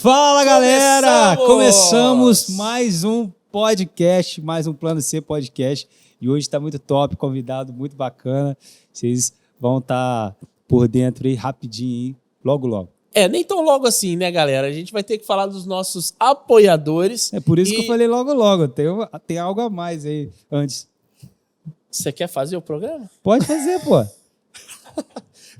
Fala, galera! Começamos mais um podcast, mais um Plano C podcast. E hoje está muito top, convidado muito bacana. Vocês vão estar por dentro aí rapidinho, logo, logo. Nem tão logo assim, né, galera? A gente vai ter que falar dos nossos apoiadores. É por isso que eu falei logo, logo. Tem algo a mais aí antes. Você quer fazer o programa? Pode fazer, pô.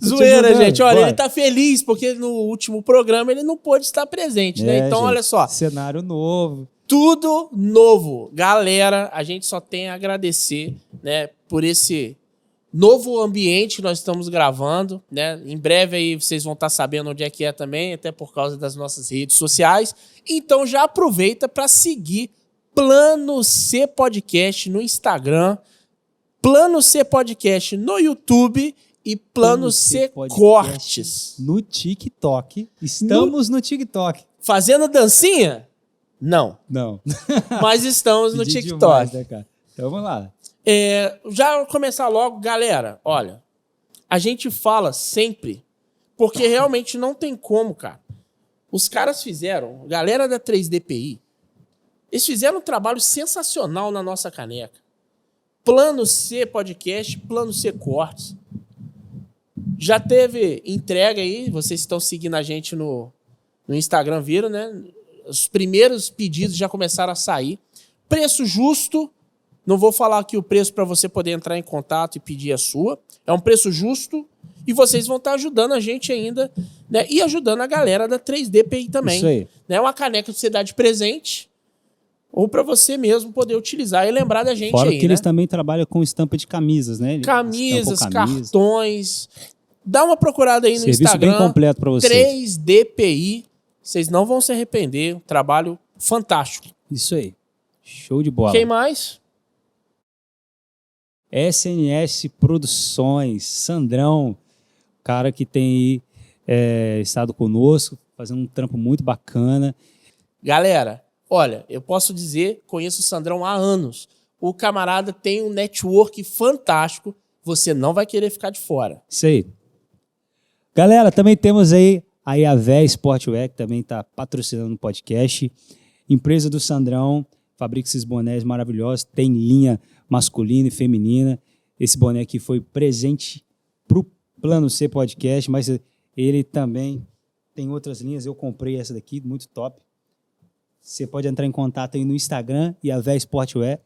Zoeira, gente. Olha, ele tá feliz porque no último programa ele não pôde estar presente, né? Então, gente, olha só. Cenário novo. Tudo novo. Galera, a gente só tem a agradecer, né, por esse novo ambiente que nós estamos gravando, né? Em breve aí vocês vão estar sabendo onde é que é também, até por causa das nossas redes sociais. Então já aproveita para seguir Plano C Podcast no Instagram, Plano C Podcast no YouTube e Plano C Cortes no TikTok. Estamos no TikTok. Fazendo dancinha? Não. Mas estamos no TikTok. Demais, né, cara? Então vamos lá. Já vou começar logo, galera. Olha, a gente fala sempre, porque realmente não tem como, cara. Os caras fizeram, galera da 3DPI, eles fizeram um trabalho sensacional na nossa caneca. Plano C Podcast, Plano C Cortes. Já teve entrega aí, vocês estão seguindo a gente no Instagram, viram, né? Os primeiros pedidos já começaram a sair. Preço justo. Não vou falar aqui o preço para você poder entrar em contato e pedir a sua. É um preço justo e vocês vão estar ajudando a gente ainda, né? E ajudando a galera da 3DPI também. Isso aí. Né? Uma caneca que você dá de presente ou para você mesmo poder utilizar e lembrar da gente. Fora aí, que né? eles também trabalham com estampa de camisas, né? Camisas, cartões. Dá uma procurada aí no Serviço Instagram. Bem completo para vocês. 3DPI. Vocês não vão se arrepender. Um trabalho fantástico. Isso aí. Show de bola. Quem mais? SNS Produções, Sandrão, cara que tem estado conosco, fazendo um trampo muito bacana. Galera, olha, eu posso dizer, conheço o Sandrão há anos. O camarada tem um network fantástico, você não vai querer ficar de fora. Isso aí. Galera, também temos aí a Vé Sportwear, que também está patrocinando o podcast. Empresa do Sandrão, fabrica esses bonés maravilhosos, tem linha masculina e feminina. Esse boné aqui foi presente para o Plano C Podcast, mas ele também tem outras linhas. Eu comprei essa daqui, muito top. Você pode entrar em contato aí no Instagram e a Vé Sportwear,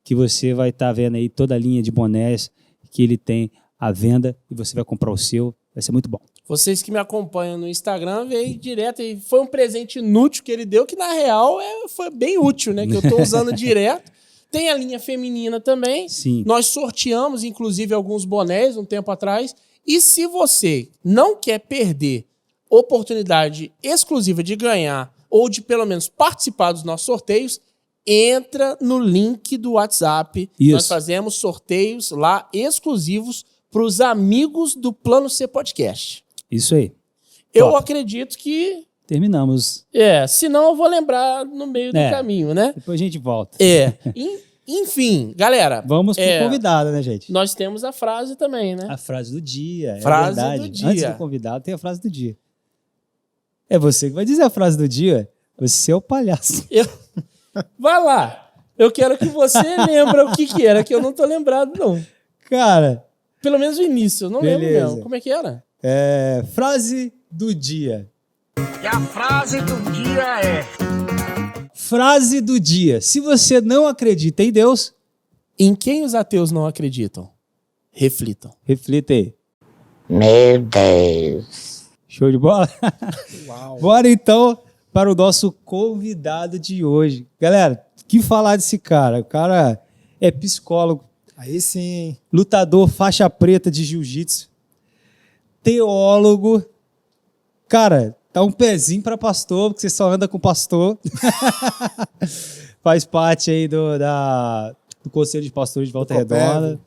que você vai estar vendo aí toda a linha de bonés que ele tem à venda e você vai comprar o seu. Vai ser muito bom. Vocês que me acompanham no Instagram, veio direto e foi um presente inútil que ele deu, que na real foi bem útil, né? Que eu estou usando direto. Tem a linha feminina também. Sim. Nós sorteamos, inclusive, alguns bonés um tempo atrás. E se você não quer perder oportunidade exclusiva de ganhar ou de, pelo menos, participar dos nossos sorteios, entra no link do WhatsApp. Isso. Nós fazemos sorteios lá exclusivos para os amigos do Plano C Podcast. Isso aí. Eu Top. acredito que... Terminamos. Senão eu vou lembrar no meio do caminho, né? Depois a gente volta. Enfim, galera. Vamos pro convidado, né, gente? Nós temos a frase também, né? A frase do dia. Frase verdade. do dia. Antes do convidado tem a frase do dia. É você que vai dizer a frase do dia. Você é o palhaço. Vai lá. Eu quero que você lembre o que era, que eu não tô lembrado, não. Cara. Pelo menos o início, eu não lembro mesmo. Como é que era? Frase do dia. E a frase do dia é... Frase do dia. Se você não acredita em Deus... Em quem os ateus não acreditam? Reflitam. Reflita aí. Meu Deus. Show de bola? Uau. Bora então para o nosso convidado de hoje. Galera, que falar desse cara? O cara é psicólogo. Aí sim. Lutador faixa preta de jiu-jitsu. Teólogo. Cara, tá um pezinho para pastor, porque você só anda com pastor. Faz parte aí do Conselho de Pastores de Volta Redonda.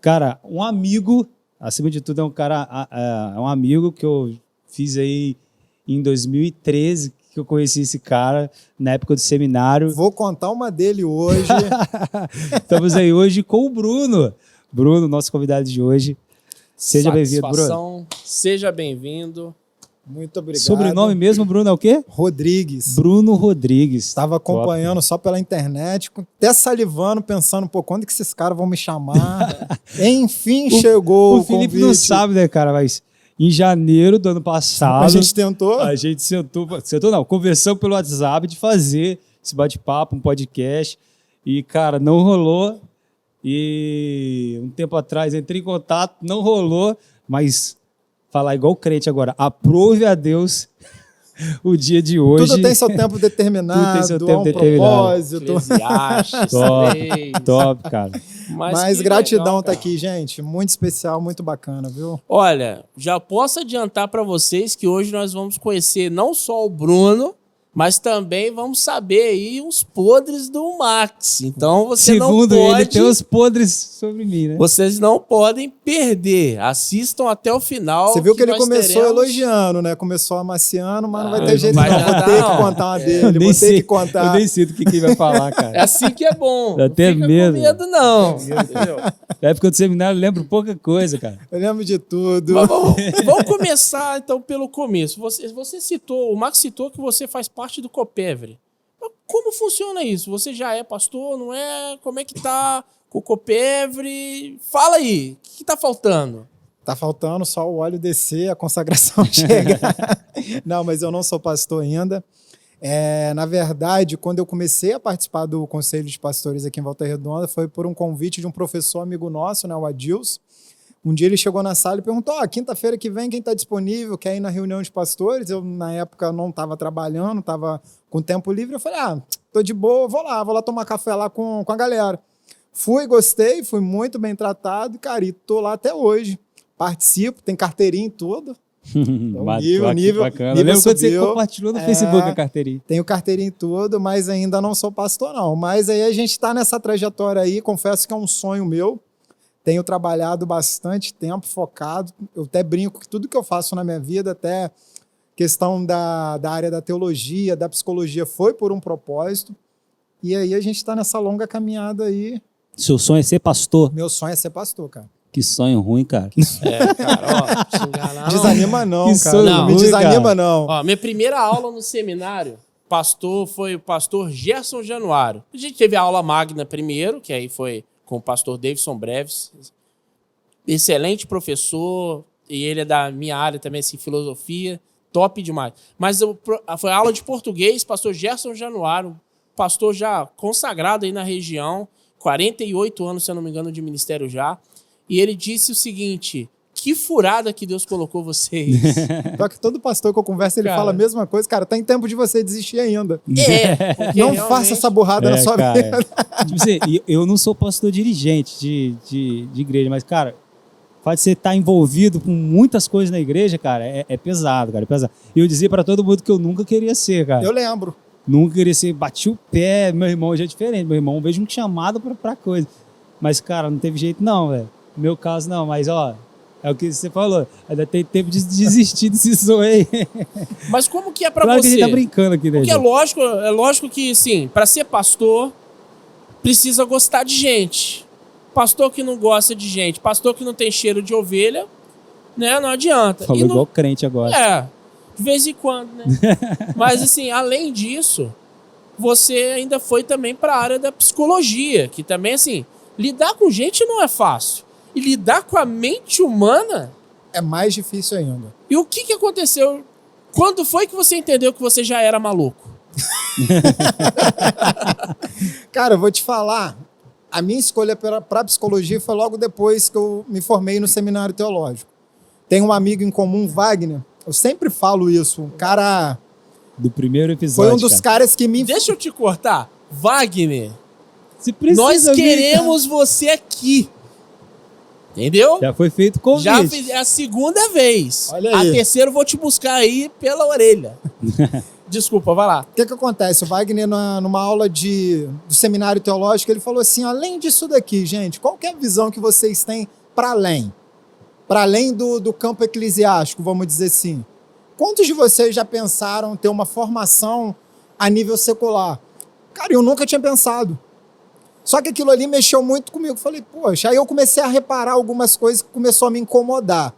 Cara, um amigo, acima de tudo, é um amigo que eu fiz aí em 2013, que eu conheci esse cara na época do seminário. Vou contar uma dele hoje. Estamos aí hoje com o Bruno. Bruno, nosso convidado de hoje. Seja bem-vindo, Bruno. Seja bem-vindo. Muito obrigado. Sobrenome mesmo, Bruno, é o quê? Rodrigues. Bruno Rodrigues. Estava acompanhando só pela internet, até salivando, pensando, pô, quando que esses caras vão me chamar? Enfim, chegou O Felipe não convite. sabe, né, cara, mas em janeiro do ano passado... A gente tentou. A gente sentou não, conversamos pelo WhatsApp de fazer esse bate-papo, um podcast, e, cara, não rolou. E um tempo atrás entrei em contato, não rolou, mas falar igual crente agora, aprove a Deus o dia de hoje. Tudo tem seu tempo determinado, Tudo tem seu tempo há um determinado. propósito. Eclesiastes, Top, 3. top, cara. Mas que gratidão legal, tá cara. aqui, gente. Muito especial, muito bacana, viu? Olha, já posso adiantar para vocês que hoje nós vamos conhecer não só o Bruno, mas também vamos saber aí os podres do Max. Então você Segundo não pode... ele, tem os podres sobre mim, né? Vocês não podem perder. Assistam até o final. Você viu que ele nós começou teremos- elogiando, né? Começou amaciando, mas não vai Ah, ter não jeito vai não. Vou adiantar, ter não. que contar uma Eu dele, nem vou ter sei, que contar. eu nem sei do que ele vai falar, É cara. assim que é bom. Dá até não fica medo. com medo, não. Entendeu? Na época do seminário, eu lembro pouca coisa, cara. Eu lembro de tudo. Mas vamos começar, então, pelo começo. Você citou, o Max citou que você faz parte do Copevre. Mas como funciona isso? Você já é pastor, não é? Como é que tá com o Copevre? Fala aí, o que tá faltando? Tá faltando só o óleo descer, a consagração chegar. Não, mas eu não sou pastor ainda. Na verdade, quando eu comecei a participar do Conselho de Pastores aqui em Volta Redonda, foi por um convite de um professor amigo nosso, né, o Adilson. Um dia ele chegou na sala e perguntou, quinta-feira que vem, quem está disponível, quer ir na reunião de pastores? Eu, na época, não estava trabalhando, estava com tempo livre. Eu falei, tô de boa, vou lá tomar café lá com a galera. Fui, gostei, fui muito bem tratado, cara, e tô lá até hoje. Participo, tem carteirinha e tudo. nível bacana. Eu lembro quando você subiu. compartilhou no Facebook a carteirinha. Tenho carteirinha e tudo, mas ainda não sou pastor, não. Mas aí a gente está nessa trajetória aí, confesso que é um sonho meu. Tenho trabalhado bastante tempo, focado. Eu até brinco que tudo que eu faço na minha vida, até questão da área da teologia, da psicologia, foi por um propósito. E aí a gente está nessa longa caminhada aí. Seu sonho é ser pastor? Meu sonho é ser pastor, cara. Que sonho ruim, cara. Cara, ó, se enganar, não. Desanima não, Que cara. sonho Não me ruim, desanima cara. não. Ó, minha primeira aula no seminário, foi o pastor Gerson Januário. A gente teve a aula magna primeiro, que aí foi com o pastor Davidson Breves. Excelente professor, e ele é da minha área também, assim, filosofia, top demais. Mas foi a aula de português, pastor Gerson Januário, pastor já consagrado aí na região, 48 anos, se eu não me engano, de ministério já. E ele disse o seguinte: que furada que Deus colocou vocês. Só que todo pastor que eu converso, ele Cara. fala a mesma coisa. Cara, tá em tempo de você desistir ainda. Porque Não realmente- faça essa burrada na sua cara. vida. Tipo assim, eu não sou pastor dirigente de igreja, mas, cara, o fato de você estar envolvido com muitas coisas na igreja, cara, é pesado, cara, é pesado. E eu dizia pra todo mundo que eu nunca queria ser, cara. Eu lembro. Nunca queria ser, bati o pé, meu irmão já é diferente, meu irmão vejo um chamado pra coisa. Mas, cara, não teve jeito não, velho. No meu caso, não, mas, ó, é o que você falou, ainda tem tempo de desistir desse sonho aí. Mas como que é pra Claro que a você? gente tá brincando aqui, né, Porque é gente? lógico que, sim, para ser pastor, precisa gostar de gente. Pastor que não gosta de gente, pastor que não tem cheiro de ovelha, né, não adianta. Falou E não- igual crente agora. de vez em quando, né? Mas, assim, além disso, você ainda foi também para a área da psicologia, que também, assim, lidar com gente não é fácil. E lidar com a mente humana... É mais difícil ainda. E o que aconteceu? Quando foi que você entendeu que você já era maluco? Cara, eu vou te falar. A minha escolha para psicologia foi logo depois que eu me formei no seminário teológico. Tem um amigo em comum, Wagner. Eu sempre falo isso. Um cara... Do primeiro episódio, Foi um dos caras que me... Deixa eu te cortar. Wagner, Se precisa nós vir, queremos você aqui. Entendeu? cara. Já foi feito convite. Já fiz, é a segunda vez. Olha A aí. terceira eu vou te buscar aí pela orelha. Desculpa, vai lá. O que acontece? O Wagner, numa aula do seminário teológico, ele falou assim, além disso daqui, gente, qual que é a visão que vocês têm para além? Para além do campo eclesiástico, vamos dizer assim. Quantos de vocês já pensaram ter uma formação a nível secular? Cara, eu nunca tinha pensado. Só que aquilo ali mexeu muito comigo. Falei, poxa, aí eu comecei a reparar algumas coisas que começou a me incomodar.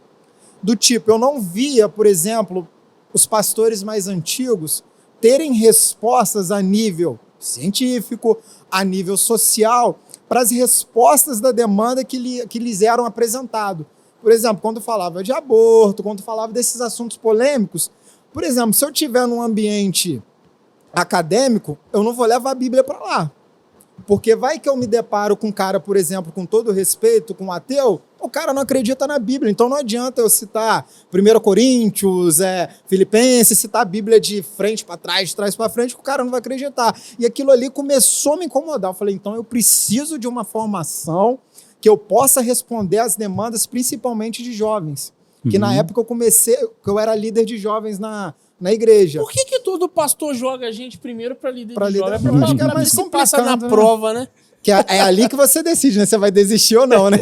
Do tipo, eu não via, por exemplo, os pastores mais antigos terem respostas a nível científico, a nível social, para as respostas da demanda que lhes eram apresentadas. Por exemplo, quando falava de aborto, quando falava desses assuntos polêmicos, por exemplo, se eu estiver num ambiente acadêmico, eu não vou levar a Bíblia para lá. Porque vai que eu me deparo com um cara, por exemplo, com todo respeito, com um ateu, o cara não acredita na Bíblia. Então não adianta eu citar 1 Coríntios, Filipenses, citar a Bíblia de frente para trás, de trás para frente, que o cara não vai acreditar. E aquilo ali começou a me incomodar. Eu falei, então eu preciso de uma formação que eu possa responder às demandas, principalmente de jovens. Que na época eu era líder de jovens na igreja. Por que todo pastor joga a gente primeiro para líder de jovens? Eu acho que era mais se passa na complicado, né? prova, né? Que é ali que você decide, né? Você vai desistir ou não, né?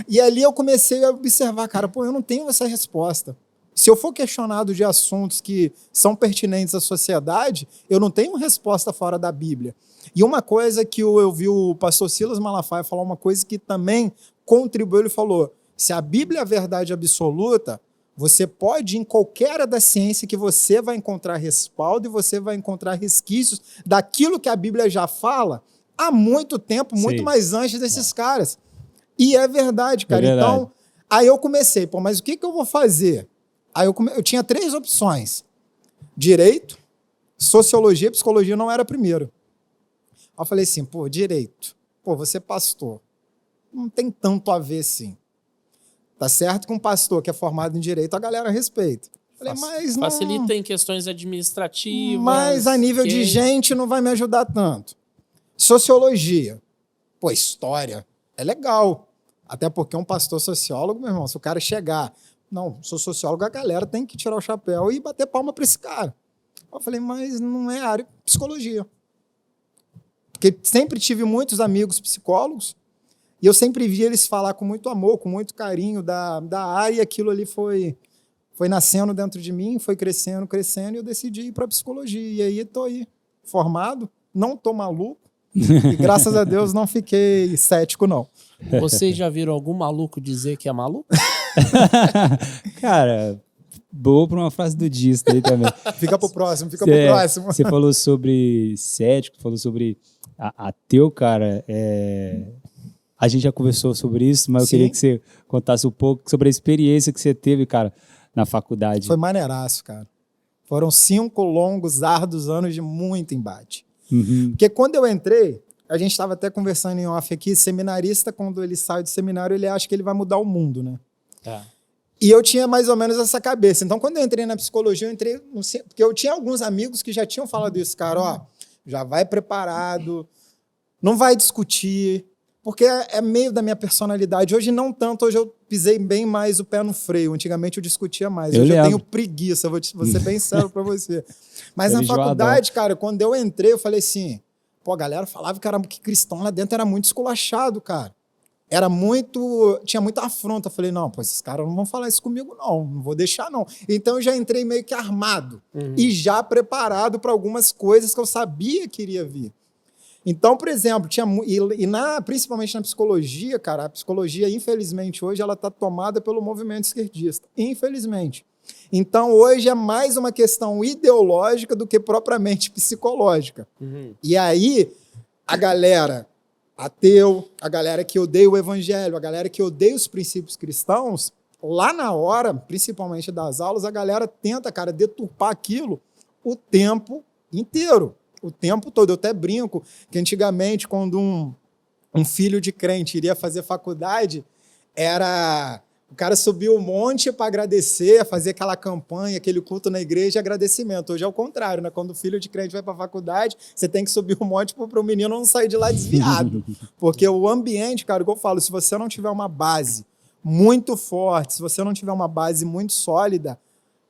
E ali eu comecei a observar, cara, eu não tenho essa resposta. Se eu for questionado de assuntos que são pertinentes à sociedade, eu não tenho resposta fora da Bíblia. E uma coisa que eu vi o pastor Silas Malafaia falar, uma coisa que também contribuiu, ele falou, se a Bíblia é a verdade absoluta, você pode ir em qualquer área da ciência que você vai encontrar respaldo e você vai encontrar resquícios daquilo que a Bíblia já fala há muito tempo, muito mais antes desses caras. E é verdade, cara. Então, aí eu comecei, mas o que eu vou fazer? Aí eu tinha 3 opções. Direito, sociologia e psicologia não era primeiro. Aí eu falei assim, direito. Você é pastor. Não tem tanto a ver assim. Tá certo que um pastor que é formado em direito, a galera respeita. Falei, mas não... Facilita em questões administrativas. Mas a nível de gente não vai me ajudar tanto. Sociologia. História. É legal. Até porque um pastor sociólogo, meu irmão, se o cara chegar... Não, sou sociólogo, a galera tem que tirar o chapéu e bater palma para esse cara. Eu falei, mas não é área de psicologia. Porque sempre tive muitos amigos psicólogos e eu sempre vi eles falar com muito amor, com muito carinho da área, e aquilo ali foi nascendo dentro de mim, foi crescendo, e eu decidi ir para psicologia. E aí estou aí, formado, não estou maluco, e graças a Deus não fiquei cético, não. Vocês já viram algum maluco dizer que é maluco? Cara, boa para uma frase do dia isso daí também. Fica pro próximo. Você falou sobre cético, falou sobre ateu, cara. A gente já conversou sobre isso, mas eu queria que você contasse um pouco sobre a experiência que você teve, cara, na faculdade. Foi maneiraço, cara. Foram 5 longos, árduos anos de muito embate. Porque quando eu entrei, a gente estava até conversando em off aqui, seminarista, quando ele sai do seminário, ele acha que ele vai mudar o mundo, né? E eu tinha mais ou menos essa cabeça. Então, quando eu entrei na psicologia, eu entrei... Porque eu tinha alguns amigos que já tinham falado isso, cara, já vai preparado, não vai discutir, porque é meio da minha personalidade. Hoje não tanto, hoje eu pisei bem mais o pé no freio. Antigamente eu discutia mais. Hoje eu tenho preguiça, vou ser bem sério pra você. Mas na faculdade, cara, quando eu entrei, eu falei assim, a galera falava que cristão lá dentro era muito esculachado, cara. Tinha muita afronta. Eu falei, não, esses caras não vão falar isso comigo, não vou deixar, não. Então eu já entrei meio que armado e já preparado para algumas coisas que eu sabia que iria vir. Então, por exemplo, principalmente na psicologia, cara, a psicologia, infelizmente, hoje ela está tomada pelo movimento esquerdista. Infelizmente. Então, hoje é mais uma questão ideológica do que propriamente psicológica. E aí, a galera ateu, a galera que odeia o evangelho, a galera que odeia os princípios cristãos, lá na hora, principalmente das aulas, a galera tenta, cara, deturpar aquilo o tempo inteiro. O tempo todo. Eu até brinco que antigamente, quando um filho de crente iria fazer faculdade, o cara subia o monte para agradecer, fazer aquela campanha, aquele culto na igreja de agradecimento. Hoje é o contrário, né? Quando o filho de crente vai para a faculdade, você tem que subir o monte para o menino não sair de lá desviado. Porque o ambiente, cara, igual eu falo, se você não tiver uma base muito forte, se você não tiver uma base muito sólida,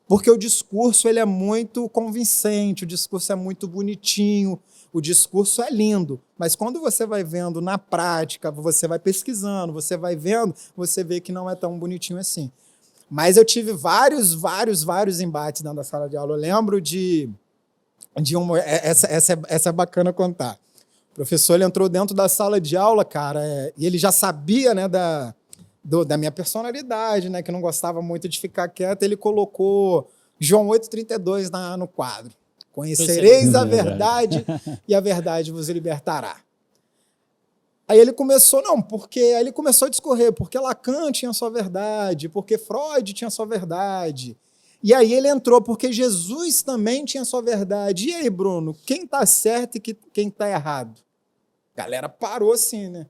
porque o discurso ele é muito convincente, o discurso é muito bonitinho, o discurso é lindo, mas quando você vai vendo na prática, você vai pesquisando, você vai vendo, você vê que não é tão bonitinho assim. Mas eu tive vários embates dentro da sala de aula. Eu lembro de uma... Essa é bacana contar. O professor ele entrou dentro da sala de aula, cara, e ele já sabia, né, da minha personalidade, né, que eu não gostava muito de ficar quieto, ele colocou João 8,32 no quadro. Conhecereis a verdade e a verdade vos libertará. Aí ele começou a discorrer, porque Lacan tinha sua verdade, porque Freud tinha sua verdade. E aí ele entrou, porque Jesus também tinha sua verdade. E aí, Bruno, quem está certo e quem está errado? A galera parou assim, né?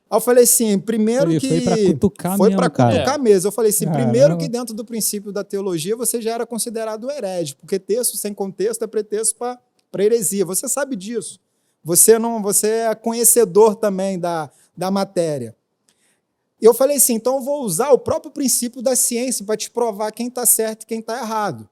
Aí eu falei assim, primeiro que... Foi para cutucar Foi mesmo, para cara. cutucar mesmo. Eu falei assim, Caramba. primeiro que dentro do princípio da teologia você já era considerado herege, porque texto sem contexto é pretexto para heresia. Você sabe disso. Você é conhecedor também da matéria. E eu falei assim, então eu vou usar o próprio princípio da ciência para te provar quem está certo e quem está errado.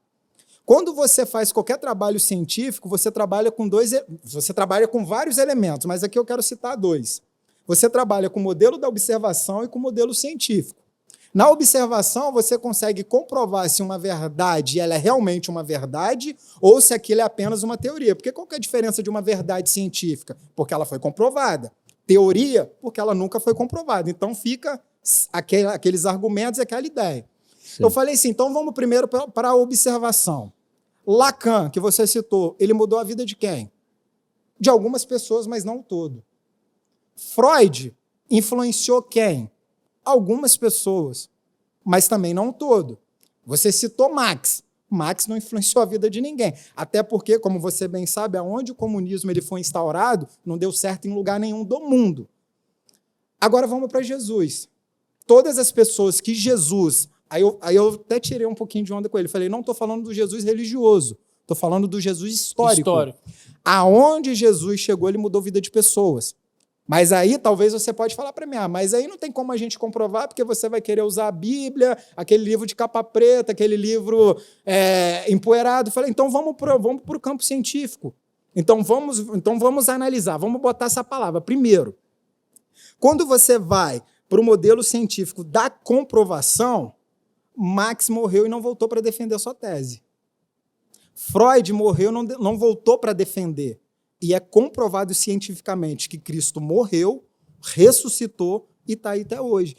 Quando você faz qualquer trabalho científico, você trabalha com vários elementos, mas aqui eu quero citar dois. Você trabalha com o modelo da observação e com o modelo científico. Na observação, você consegue comprovar se uma verdade ela é realmente uma verdade ou se aquilo é apenas uma teoria. Porque qual que é a diferença de uma verdade científica? Porque ela foi comprovada. Teoria, porque ela nunca foi comprovada. Então fica aqueles argumentos e aquela ideia. Sim. Eu falei assim, então vamos primeiro para a observação. Lacan, que você citou, ele mudou a vida de quem? De algumas pessoas, mas não todo. Freud influenciou quem? Algumas pessoas, mas também não todo. Você citou Marx. Marx não influenciou a vida de ninguém. Até porque, como você bem sabe, aonde o comunismo ele foi instaurado, não deu certo em lugar nenhum do mundo. Agora vamos para Jesus. Todas as pessoas que Jesus... Aí eu até tirei um pouquinho de onda com ele. Falei, não estou falando do Jesus religioso. Estou falando do Jesus histórico. Aonde Jesus chegou, ele mudou a vida de pessoas. Mas aí, talvez você pode falar para mim, mas aí não tem como a gente comprovar, porque você vai querer usar a Bíblia, aquele livro de capa preta, aquele livro empoeirado. Eu falei, então vamos para o campo científico. Então vamos analisar, vamos botar essa palavra. Primeiro, quando você vai para o modelo científico da comprovação, Marx morreu e não voltou para defender a sua tese. Freud morreu e não voltou para defender. E é comprovado cientificamente que Cristo morreu, ressuscitou e está aí até hoje.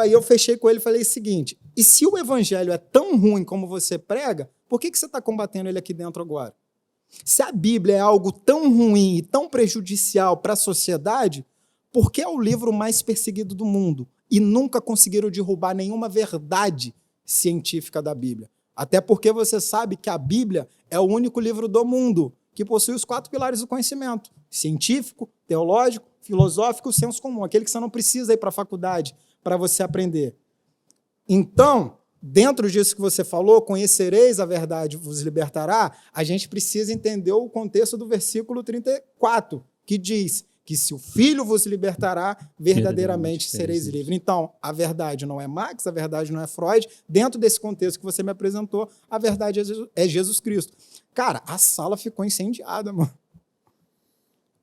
Aí eu fechei com ele e falei o seguinte, e se o evangelho é tão ruim como você prega, por que você está combatendo ele aqui dentro agora? Se a Bíblia é algo tão ruim e tão prejudicial para a sociedade, por que é o livro mais perseguido do mundo? E nunca conseguiram derrubar nenhuma verdade científica da Bíblia. Até porque você sabe que a Bíblia é o único livro do mundo que possui os 4 pilares do conhecimento: científico, teológico, filosófico, senso comum, aquele que você não precisa ir para a faculdade para você aprender. Então, dentro disso que você falou, conhecereis a verdade, vos libertará, a gente precisa entender o contexto do versículo 34, que diz que se o Filho vos libertará, verdadeiramente sereis livres. Então, a verdade não é Marx, a verdade não é Freud. Dentro desse contexto que você me apresentou, a verdade é Jesus Cristo. Cara, a sala ficou incendiada, mano.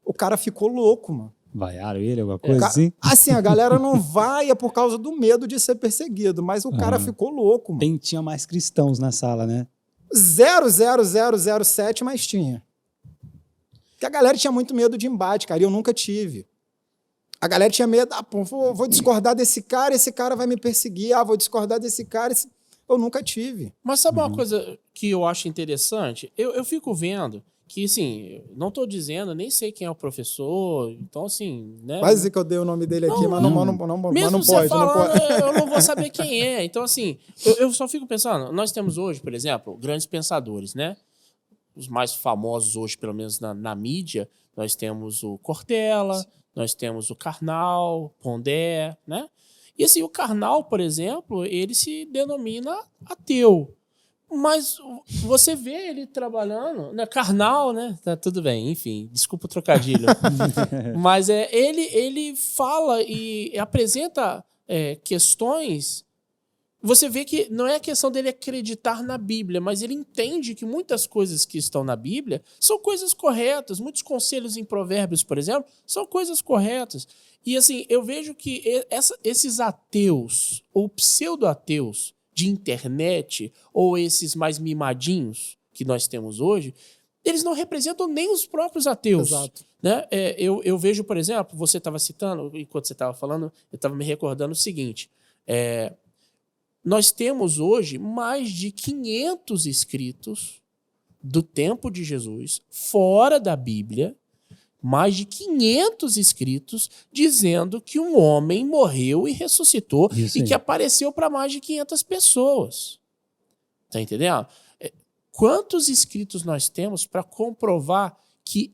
O cara ficou louco, mano. Vaiaram ele, alguma coisa assim? Assim, a galera não vai por causa do medo de ser perseguido, mas o cara ficou louco, mano. Tinha mais cristãos na sala, né? 0,0007, mas tinha. Porque a galera tinha muito medo de embate, cara, e eu nunca tive. A galera tinha medo, vou discordar desse cara, esse cara vai me perseguir, vou discordar desse cara, eu nunca tive. Mas sabe uma coisa que eu acho interessante? Eu fico vendo que, assim, não estou dizendo, nem sei quem é o professor, então, assim, né? Vai dizer que eu dei o nome dele aqui, mas não pode. Não pode. Eu não vou saber quem é. Então, assim, eu só fico pensando, nós temos hoje, por exemplo, grandes pensadores, né? Os mais famosos hoje, pelo menos na mídia, nós temos o Cortella, nós temos o Karnal, Pondé, né? E assim, o Karnal, por exemplo, ele se denomina ateu. Mas você vê ele trabalhando, né? Karnal, né? Tá tudo bem, enfim, desculpa o trocadilho. Mas ele fala e apresenta questões. Você vê que não é a questão dele acreditar na Bíblia, mas ele entende que muitas coisas que estão na Bíblia são coisas corretas. Muitos conselhos em Provérbios, por exemplo, são coisas corretas. E assim, eu vejo que esses ateus, ou pseudo-ateus de internet, ou esses mais mimadinhos que nós temos hoje, eles não representam nem os próprios ateus. Exato. Né? Eu vejo, por exemplo, você estava citando, enquanto você estava falando, eu estava me recordando o seguinte, nós temos hoje mais de 500 escritos do tempo de Jesus, fora da Bíblia, mais de 500 escritos dizendo que um homem morreu e ressuscitou Isso e aí. que apareceu para mais de 500 pessoas. Tá entendendo? Quantos escritos nós temos para comprovar que,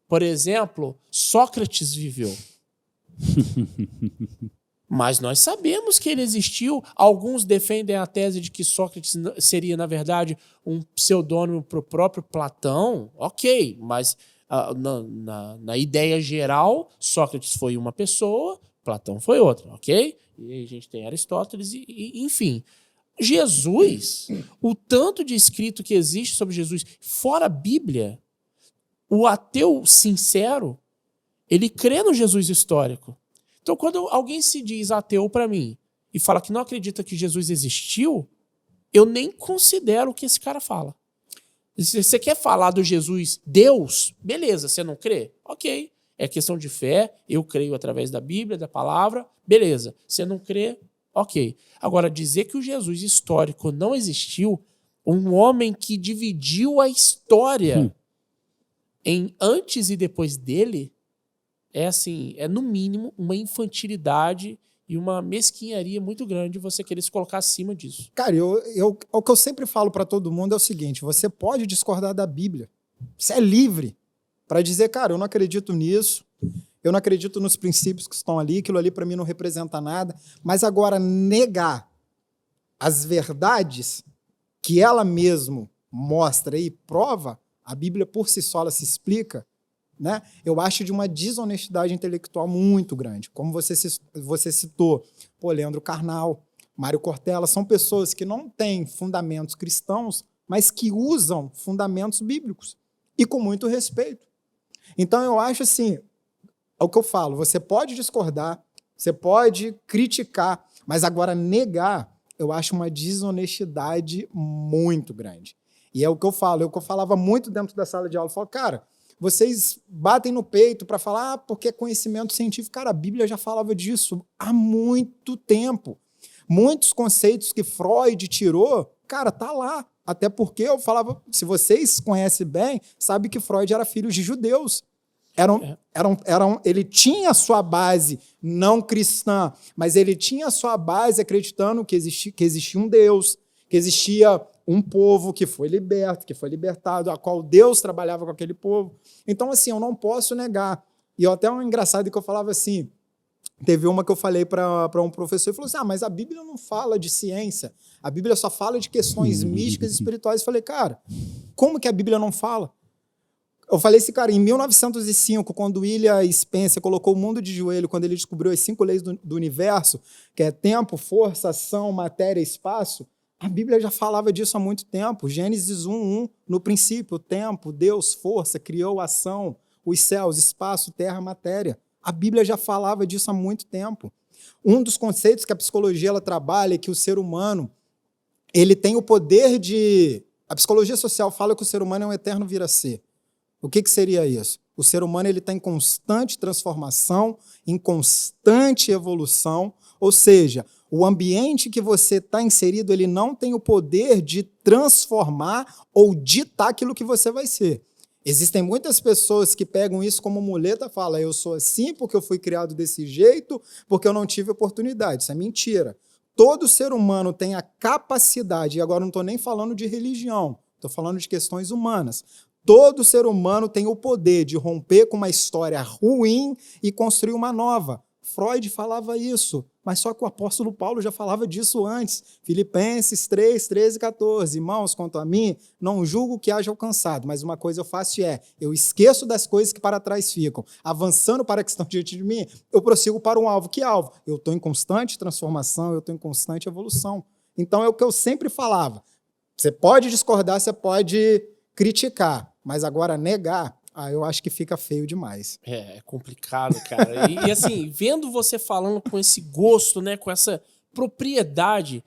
por exemplo, Sócrates viveu? Mas nós sabemos que ele existiu. Alguns defendem a tese de que Sócrates seria, na verdade, um pseudônimo para o próprio Platão. Ok, mas na ideia geral, Sócrates foi uma pessoa, Platão foi outra, ok? E aí a gente tem Aristóteles enfim. Jesus, o tanto de escrito que existe sobre Jesus, fora a Bíblia, o ateu sincero, ele crê no Jesus histórico. Então, quando alguém se diz ateu para mim e fala que não acredita que Jesus existiu, eu nem considero o que esse cara fala. Se você quer falar do Jesus Deus, beleza, você não crê? Ok, é questão de fé, eu creio através da Bíblia, da palavra, beleza. Você não crê? Ok. Agora, dizer que o Jesus histórico não existiu, um homem que dividiu a história em antes e depois dele, é assim, é no mínimo uma infantilidade e uma mesquinharia muito grande você querer se colocar acima disso. Cara, o que eu sempre falo para todo mundo é o seguinte: você pode discordar da Bíblia. Você é livre para dizer, cara, eu não acredito nisso, eu não acredito nos princípios que estão ali, aquilo ali para mim não representa nada. Mas agora, negar as verdades que ela mesmo mostra e prova, a Bíblia por si só ela se explica, né? Eu acho de uma desonestidade intelectual muito grande. Como você citou, Leandro Carnal, Mário Cortella, são pessoas que não têm fundamentos cristãos, mas que usam fundamentos bíblicos, e com muito respeito. Então eu acho assim, é o que eu falo, você pode discordar, você pode criticar, mas agora negar, eu acho uma desonestidade muito grande. E é o que eu falo, é o que eu falava muito dentro da sala de aula. Eu falo, cara, vocês batem no peito para falar porque é conhecimento científico. Cara, a Bíblia já falava disso há muito tempo. Muitos conceitos que Freud tirou, cara, tá lá. Até porque eu falava, se vocês conhecem bem, sabe que Freud era filho de judeus. Ele tinha a sua base não cristã, mas ele tinha a sua base acreditando que existia um Deus, que existia um povo que foi liberto, que foi libertado, a qual Deus trabalhava com aquele povo. Então, assim, eu não posso negar. E até um engraçado que eu falava assim, teve uma que eu falei para um professor, ele falou assim, mas a Bíblia não fala de ciência, a Bíblia só fala de questões místicas e espirituais. Eu falei, cara, como que a Bíblia não fala? Eu falei assim, cara, em 1905, quando William Spencer colocou o mundo de joelho, quando ele descobriu as 5 leis do universo, que é tempo, força, ação, matéria e espaço, a Bíblia já falava disso há muito tempo. Gênesis 1:1, no princípio, tempo, Deus, força, criou ação, os céus, espaço, terra, matéria. A Bíblia já falava disso há muito tempo. Um dos conceitos que a psicologia ela trabalha é que o ser humano ele tem o poder de... A psicologia social fala que o ser humano é um eterno vir a ser. O que seria isso? O ser humano está em constante transformação, em constante evolução, ou seja, o ambiente que você está inserido, ele não tem o poder de transformar ou ditar aquilo que você vai ser. Existem muitas pessoas que pegam isso como muleta e falam, eu sou assim porque eu fui criado desse jeito, porque eu não tive oportunidade. Isso é mentira. Todo ser humano tem a capacidade, e agora não estou nem falando de religião, estou falando de questões humanas. Todo ser humano tem o poder de romper com uma história ruim e construir uma nova. Freud falava isso, mas só que o apóstolo Paulo já falava disso antes. Filipenses 3, 13 e 14. Irmãos, quanto a mim, não julgo que haja alcançado, mas uma coisa eu faço eu esqueço das coisas que para trás ficam. Avançando para a que estão diante de mim, eu prossigo para um alvo. Que alvo? Eu estou em constante transformação, eu estou em constante evolução. Então é o que eu sempre falava. Você pode discordar, você pode criticar, mas agora negar, eu acho que fica feio demais. É complicado, cara. E assim, vendo você falando com esse gosto, né, com essa propriedade,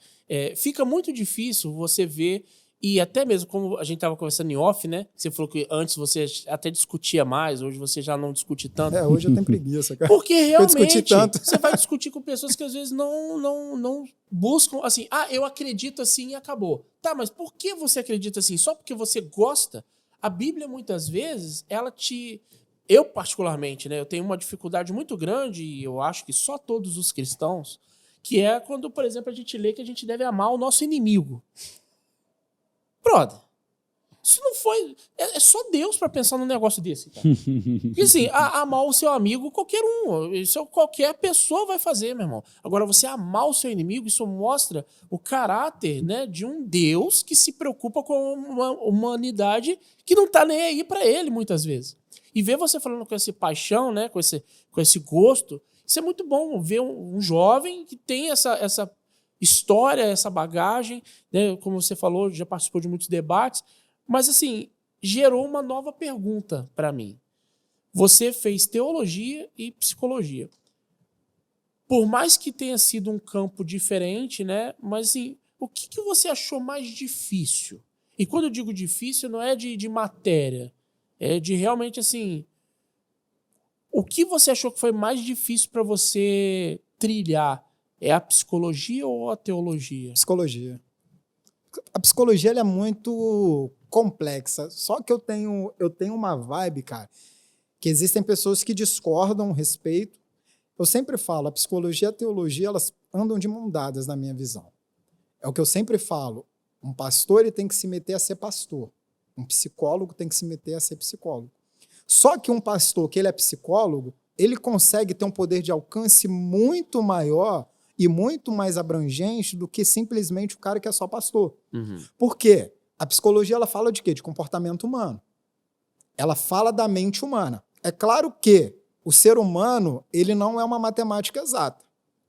fica muito difícil você ver E até mesmo como a gente estava conversando em off, né? Você falou que antes você até discutia mais, hoje você já não discute tanto. Hoje eu tenho preguiça, cara. Porque realmente discuti tanto. você vai discutir com pessoas que às vezes não buscam assim, eu acredito assim e acabou. Tá, mas por que você acredita assim? Só porque você gosta? A Bíblia, muitas vezes, ela te... Eu, particularmente, né? Eu tenho uma dificuldade muito grande, e eu acho que só todos os cristãos, que é quando, por exemplo, a gente lê que a gente deve amar o nosso inimigo. Brother, isso não foi... É só Deus pra pensar num negócio desse, cara. Porque assim, amar o seu amigo, qualquer um. Isso qualquer pessoa vai fazer, meu irmão. Agora, você amar o seu inimigo, isso mostra o caráter, né, de um Deus que se preocupa com uma humanidade que não tá nem aí pra ele, muitas vezes. E ver você falando com essa paixão, né, com esse gosto, isso é muito bom. Ver um jovem que tem essa história, essa bagagem, né, como você falou, já participou de muitos debates, mas assim, gerou uma nova pergunta para mim. Você fez teologia e psicologia. Por mais que tenha sido um campo diferente, né, mas assim, o que você achou mais difícil? E quando eu digo difícil, não é de matéria, é de realmente assim, o que você achou que foi mais difícil para você trilhar? É a psicologia ou a teologia? Psicologia. A psicologia ela é muito complexa. Só que eu tenho uma vibe, cara, que existem pessoas que discordam a respeito. Eu sempre falo, a psicologia e a teologia, elas andam de mão dadas na minha visão. É o que eu sempre falo. Um pastor ele tem que se meter a ser pastor. Um psicólogo tem que se meter a ser psicólogo. Só que um pastor que ele é psicólogo, ele consegue ter um poder de alcance muito maior e muito mais abrangente do que simplesmente o cara que é só pastor. Uhum. Por quê? A psicologia ela fala de quê? De comportamento humano. Ela fala da mente humana. É claro que o ser humano ele não é uma matemática exata.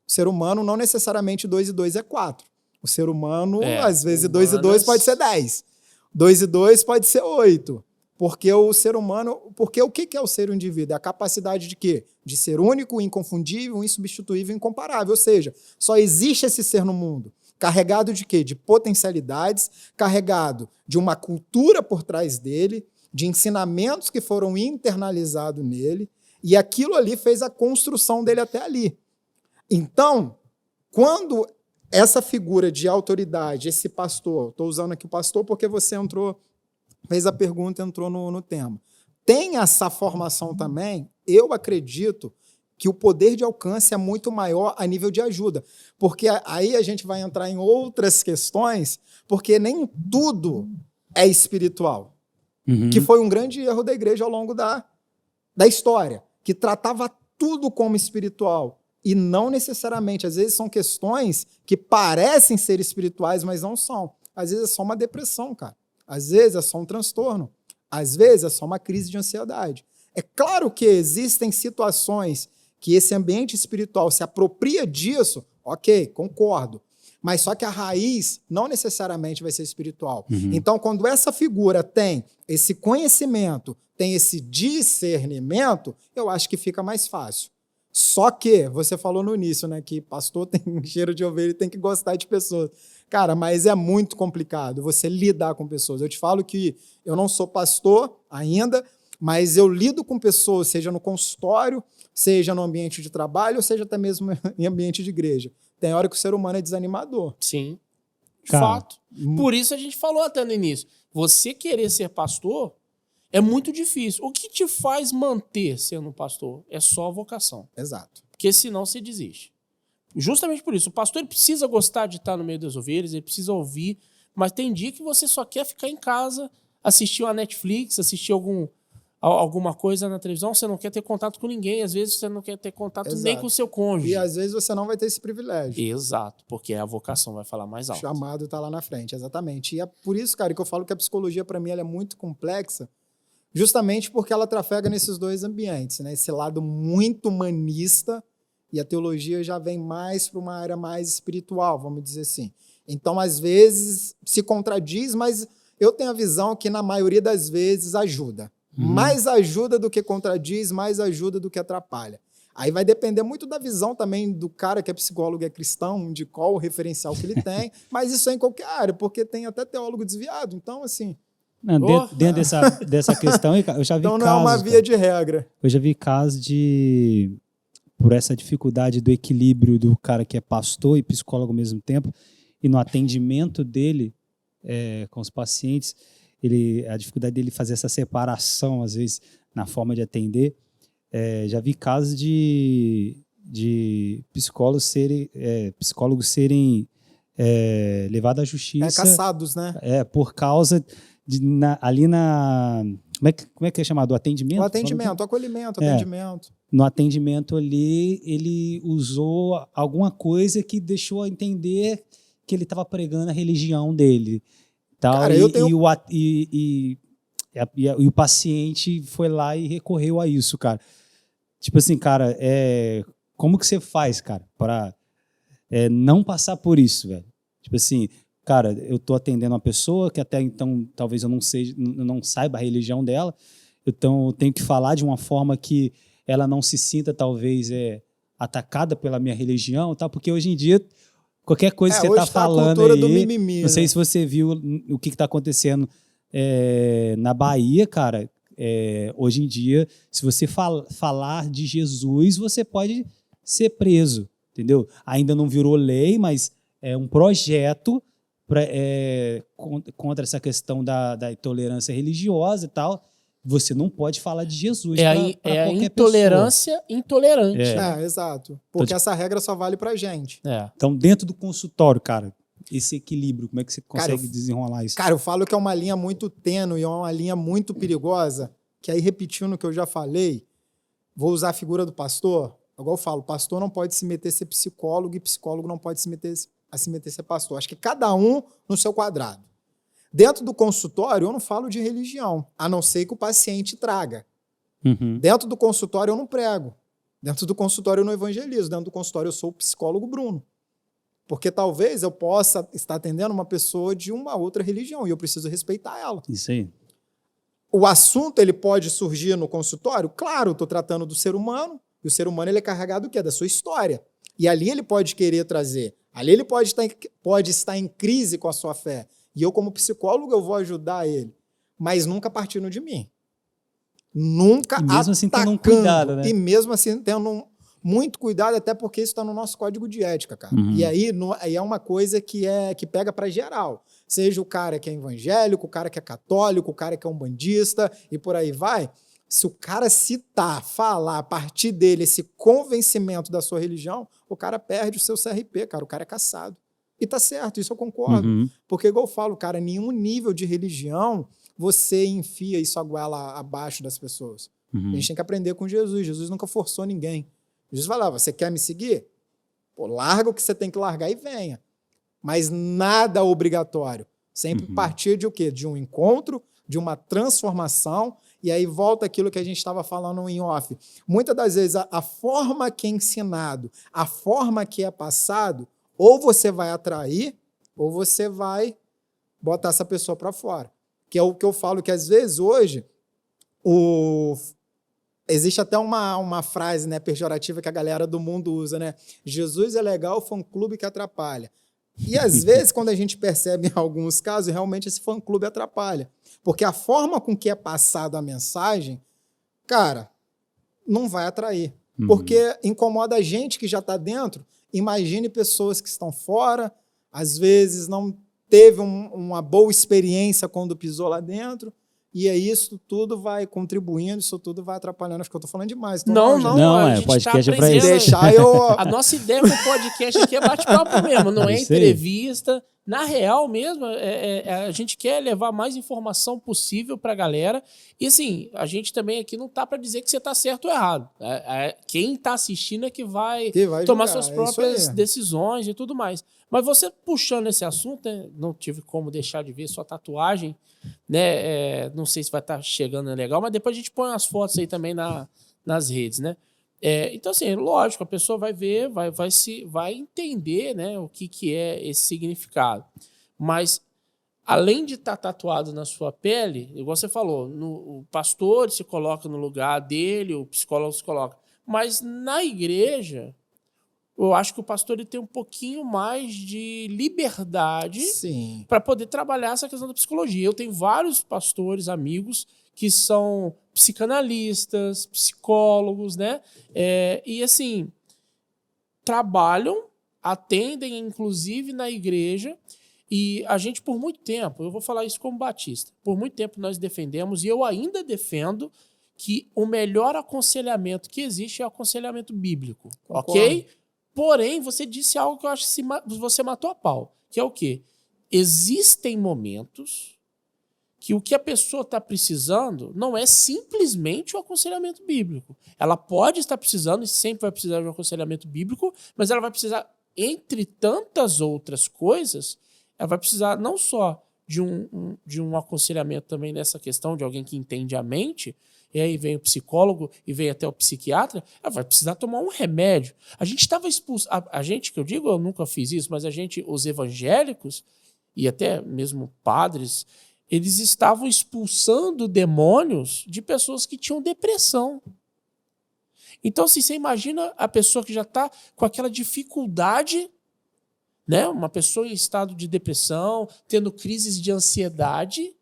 O ser humano não necessariamente 2 e 2 é 4. O ser humano, às vezes, 2 e 2 pode ser 10. 2 e 2 pode ser 8. Porque o ser humano... Porque o que é o ser indivíduo? É a capacidade de quê? De ser único, inconfundível, insubstituível, incomparável. Ou seja, só existe esse ser no mundo. Carregado de quê? De potencialidades, carregado de uma cultura por trás dele, de ensinamentos que foram internalizados nele, e aquilo ali fez a construção dele até ali. Então, quando essa figura de autoridade, esse pastor, estou usando aqui o pastor porque você fez a pergunta e entrou no tema, tem essa formação também, eu acredito que o poder de alcance é muito maior a nível de ajuda, porque aí a gente vai entrar em outras questões, porque nem tudo é espiritual, que foi um grande erro da igreja ao longo da história, que tratava tudo como espiritual, e não necessariamente, às vezes são questões que parecem ser espirituais, mas não são. Às vezes é só uma depressão, cara. Às vezes é só um transtorno. Às vezes é só uma crise de ansiedade. É claro que existem situações que esse ambiente espiritual se apropria disso, ok, concordo. Mas só que a raiz não necessariamente vai ser espiritual. Então, quando essa figura tem esse conhecimento, tem esse discernimento, eu acho que fica mais fácil. Só que, você falou no início, né, que pastor tem cheiro de ovelha e tem que gostar de pessoas. Cara, mas é muito complicado você lidar com pessoas. Eu te falo que eu não sou pastor ainda, mas eu lido com pessoas, seja no consultório, seja no ambiente de trabalho, ou seja até mesmo em ambiente de igreja. Tem hora que o ser humano é desanimador. Sim, de Cara, fato. Por isso a gente falou até no início. Você querer ser pastor é muito difícil. O que te faz manter sendo pastor é só a vocação. Exato. Porque senão você desiste. Justamente por isso. O pastor ele precisa gostar de estar no meio das ovelhas, ele precisa ouvir, mas tem dia que você só quer ficar em casa, assistir uma Netflix, assistir alguma coisa na televisão, você não quer ter contato com ninguém, às vezes você não quer ter contato nem com o seu cônjuge. E às vezes você não vai ter esse privilégio. Exato, porque a vocação vai falar mais alto. O chamado está lá na frente, exatamente. E é por isso, cara, que eu falo que a psicologia, para mim, ela é muito complexa, justamente porque ela trafega nesses dois ambientes, né? Esse lado muito humanista, e a teologia já vem mais para uma área mais espiritual, vamos dizer assim. Então, às vezes, se contradiz, mas eu tenho a visão que, na maioria das vezes, ajuda. Mais ajuda do que contradiz, mais ajuda do que atrapalha. Aí vai depender muito da visão também do cara que é psicólogo e é cristão, de qual o referencial que ele tem, mas isso é em qualquer área, porque tem até teólogo desviado, então assim... Não, dentro dessa questão, eu já vi então não casos, é uma via de regra. Eu já vi casos por essa dificuldade do equilíbrio do cara que é pastor e psicólogo ao mesmo tempo, e no atendimento dele com os pacientes, a dificuldade dele fazer essa separação, às vezes, na forma de atender. Já vi casos de psicólogos serem levados à justiça. Caçados, né? Por causa ali na... Como é que é chamado? O atendimento? O atendimento, o acolhimento, atendimento. No atendimento ali, ele usou alguma coisa que deixou a entender que ele estava pregando a religião dele. Tal, cara, e o paciente foi lá e recorreu a isso, cara. Tipo assim, cara, como que você faz, cara, para não passar por isso, velho? Tipo assim, cara, eu tô atendendo uma pessoa que até então talvez eu não saiba a religião dela, então eu tenho que falar de uma forma que ela não se sinta talvez atacada pela minha religião, tal, porque hoje em dia qualquer coisa que você tá falando aí, do mimimi, não sei se você viu o que tá acontecendo na Bahia, cara. Hoje em dia, se você falar de Jesus, você pode ser preso, entendeu? Ainda não virou lei, mas é um projeto contra essa questão da intolerância religiosa e tal. Você não pode falar de Jesus para qualquer intolerância pessoa. Intolerante. Exato. Porque essa regra só vale pra gente. Então, dentro do consultório, cara, esse equilíbrio, como é que você consegue desenrolar isso? Cara, eu falo que é uma linha muito tênue, é uma linha muito perigosa, que aí, repetindo o que eu já falei, vou usar a figura do pastor. Igual eu falo, pastor não pode se meter a ser psicólogo e psicólogo não pode se meter a ser pastor. Acho que cada um no seu quadrado. Dentro do consultório, eu não falo de religião, a não ser que o paciente traga. Uhum. Dentro do consultório, eu não prego. Dentro do consultório, eu não evangelizo. Dentro do consultório, eu sou o psicólogo Bruno. Porque talvez eu possa estar atendendo uma pessoa de uma outra religião e eu preciso respeitar ela. Isso aí. O assunto ele pode surgir no consultório? Claro, eu estou tratando do ser humano, e o ser humano ele é carregado do quê? Da sua história. E ali ele pode querer trazer. Ali ele pode estar em crise com a sua fé. E eu, como psicólogo, eu vou ajudar ele. Mas nunca partindo de mim. Nunca atacando. E mesmo assim tendo um cuidado, né? E mesmo assim tendo muito cuidado, até porque isso está no nosso código de ética, cara. Uhum. E aí é uma coisa que pega para geral. Seja o cara que é evangélico, o cara que é católico, o cara que é umbandista e por aí vai. Se o cara falar a partir dele esse convencimento da sua religião, o cara perde o seu CRP, cara. O cara é caçado. E tá certo, isso eu concordo. Uhum. Porque, igual eu falo, cara, nenhum nível de religião você enfia isso a goela abaixo das pessoas. Uhum. A gente tem que aprender com Jesus. Jesus nunca forçou ninguém. Jesus falava, você quer me seguir? Pô, larga o que você tem que largar e venha. Mas nada obrigatório. Sempre partir de o quê? De um encontro, de uma transformação, e aí volta aquilo que a gente estava falando em off. Muitas das vezes, a forma que é ensinado, a forma que é passado, ou você vai atrair, ou você vai botar essa pessoa para fora. Que é o que eu falo, que às vezes hoje, existe até uma frase, né, pejorativa que a galera do mundo usa, né? Jesus é legal, fã-clube que atrapalha. E às vezes, quando a gente percebe em alguns casos, realmente esse fã-clube atrapalha. Porque a forma com que é passada a mensagem, cara, não vai atrair. Porque incomoda a gente que já está dentro. Imagine pessoas que estão fora, às vezes não teve uma boa experiência quando pisou lá dentro, e aí isso tudo vai contribuindo, isso tudo vai atrapalhando. Acho que eu estou falando demais. Não, a gente podcast é para isso. A nossa ideia com o podcast aqui é bate-papo mesmo, não é entrevista. Na real mesmo, a gente quer levar mais informação possível para a galera. E assim, a gente também aqui não tá para dizer que você tá certo ou errado. Quem tá assistindo é que vai tomar suas próprias decisões e tudo mais. Mas você puxando esse assunto, né, não tive como deixar de ver sua tatuagem, né? Não sei se vai estar chegando legal, mas depois a gente põe umas fotos aí também nas redes, né? Então, assim, lógico, a pessoa vai ver, vai entender, né, o que é esse significado. Mas, além de estar tatuado na sua pele, igual você falou, o pastor se coloca no lugar dele, o psicólogo se coloca. Mas na igreja, eu acho que o pastor ele tem um pouquinho mais de liberdade para poder trabalhar essa questão da psicologia. Eu tenho vários pastores, amigos, que são psicanalistas, psicólogos, né? E assim, trabalham, atendem, inclusive, na igreja. E a gente, por muito tempo, eu vou falar isso como batista, por muito tempo nós defendemos, e eu ainda defendo, que o melhor aconselhamento que existe é o aconselhamento bíblico. Concordo. Ok? Porém, você disse algo que eu acho que você matou a pau, que é o quê? Existem momentos que o que a pessoa está precisando não é simplesmente o aconselhamento bíblico. Ela pode estar precisando, e sempre vai precisar de um aconselhamento bíblico, mas ela vai precisar, entre tantas outras coisas, ela vai precisar não só de um aconselhamento também nessa questão, de alguém que entende a mente, e aí vem o psicólogo e vem até o psiquiatra, ela vai precisar tomar um remédio. A gente estava expulso, a gente, que eu digo, eu nunca fiz isso, mas os evangélicos, e até mesmo padres, eles estavam expulsando demônios de pessoas que tinham depressão. Então, assim, você imagina a pessoa que já está com aquela dificuldade, né? Uma pessoa em estado de depressão, tendo crises de ansiedade,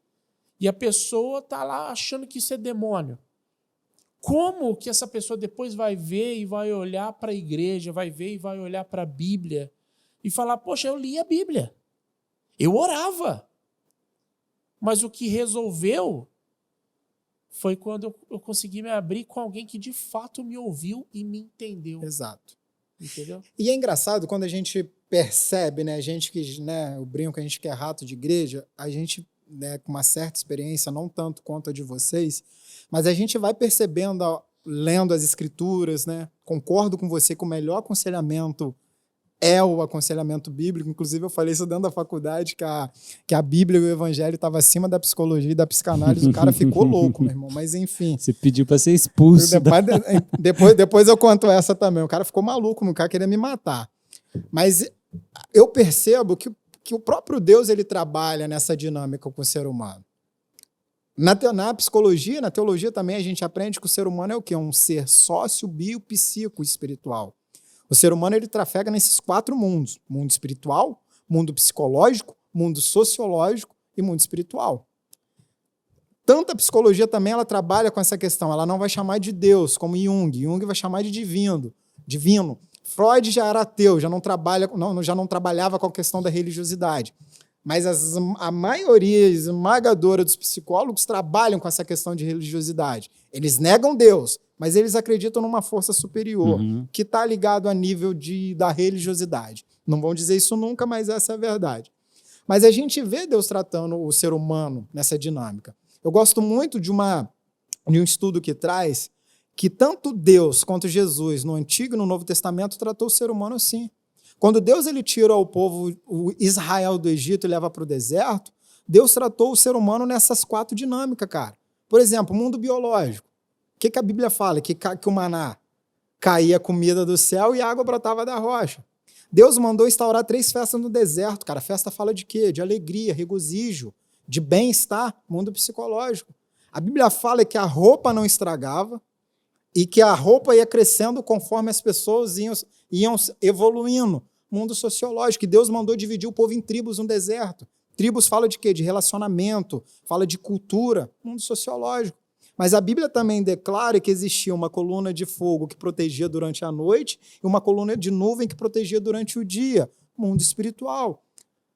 e a pessoa está lá achando que isso é demônio. Como que essa pessoa depois vai ver e vai olhar para a igreja, vai ver e vai olhar para a Bíblia e falar, poxa, eu li a Bíblia, eu orava. Mas o que resolveu foi quando eu consegui me abrir com alguém que de fato me ouviu e me entendeu. Exato. Entendeu? E é engraçado quando a gente percebe, né, a gente que, né, eu brinco que a gente que é rato de igreja, a gente, né, com uma certa experiência, não tanto quanto a de vocês, mas a gente vai percebendo, lendo as escrituras, né, concordo com você que o melhor aconselhamento é o aconselhamento bíblico. Inclusive, eu falei isso dentro da faculdade, que a Bíblia e o Evangelho estavam acima da psicologia e da psicanálise. O cara ficou louco, meu irmão. Mas, enfim. Você pediu para ser expulso. Depois eu conto essa também. O cara ficou maluco, o cara queria me matar. Mas eu percebo que o próprio Deus ele trabalha nessa dinâmica com o ser humano. Na psicologia, na teologia também, a gente aprende que o ser humano é o quê? Um ser sócio, bio, psico, espiritual. O ser humano ele trafega nesses 4 mundos: mundo espiritual, mundo psicológico, mundo sociológico e mundo espiritual. Tanto a psicologia também ela trabalha com essa questão. Ela não vai chamar de Deus, como Jung. Jung vai chamar de divino. Freud já era ateu, já não trabalhava com a questão da religiosidade. Mas a maioria esmagadora dos psicólogos trabalham com essa questão de religiosidade. Eles negam Deus, mas eles acreditam numa força superior, que está ligado a nível da religiosidade. Não vão dizer isso nunca, mas essa é a verdade. Mas a gente vê Deus tratando o ser humano nessa dinâmica. Eu gosto muito de um estudo que traz que tanto Deus quanto Jesus, no Antigo e no Novo Testamento, tratou o ser humano assim. Quando Deus ele tira o povo, o Israel do Egito e leva para o deserto, Deus tratou o ser humano nessas 4 dinâmicas, cara. Por exemplo, mundo biológico. O que a Bíblia fala? Que o maná caía comida do céu e a água brotava da rocha. Deus mandou instaurar 3 festas no deserto, cara. A festa fala de quê? De alegria, regozijo, de bem-estar, mundo psicológico. A Bíblia fala que a roupa não estragava e que a roupa ia crescendo conforme as pessoas iam evoluindo. Mundo sociológico, que Deus mandou dividir o povo em tribos no deserto. Tribos fala de quê? De relacionamento, fala de cultura, mundo sociológico. Mas a Bíblia também declara que existia uma coluna de fogo que protegia durante a noite e uma coluna de nuvem que protegia durante o dia, mundo espiritual.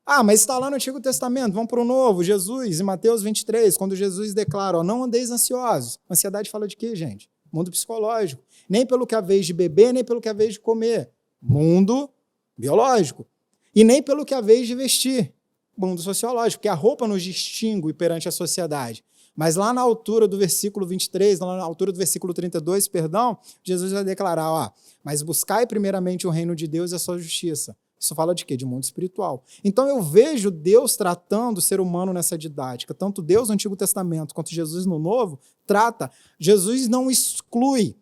Ah, mas está lá no Antigo Testamento, vamos para o Novo, Jesus, em Mateus 23, quando Jesus declara, não andeis ansiosos. Ansiedade fala de quê, gente? Mundo psicológico. Nem pelo que é a vez de beber, nem pelo que é a vez de comer. Mundo biológico. E nem pelo que é a vez de vestir. Mundo sociológico, porque a roupa nos distingue perante a sociedade. Mas lá na altura do versículo 23, lá na altura do versículo 32, Jesus vai declarar, mas buscai primeiramente o reino de Deus e a sua justiça. Isso fala de quê? De mundo espiritual. Então eu vejo Deus tratando o ser humano nessa didática. Tanto Deus no Antigo Testamento quanto Jesus no Novo trata. Jesus não exclui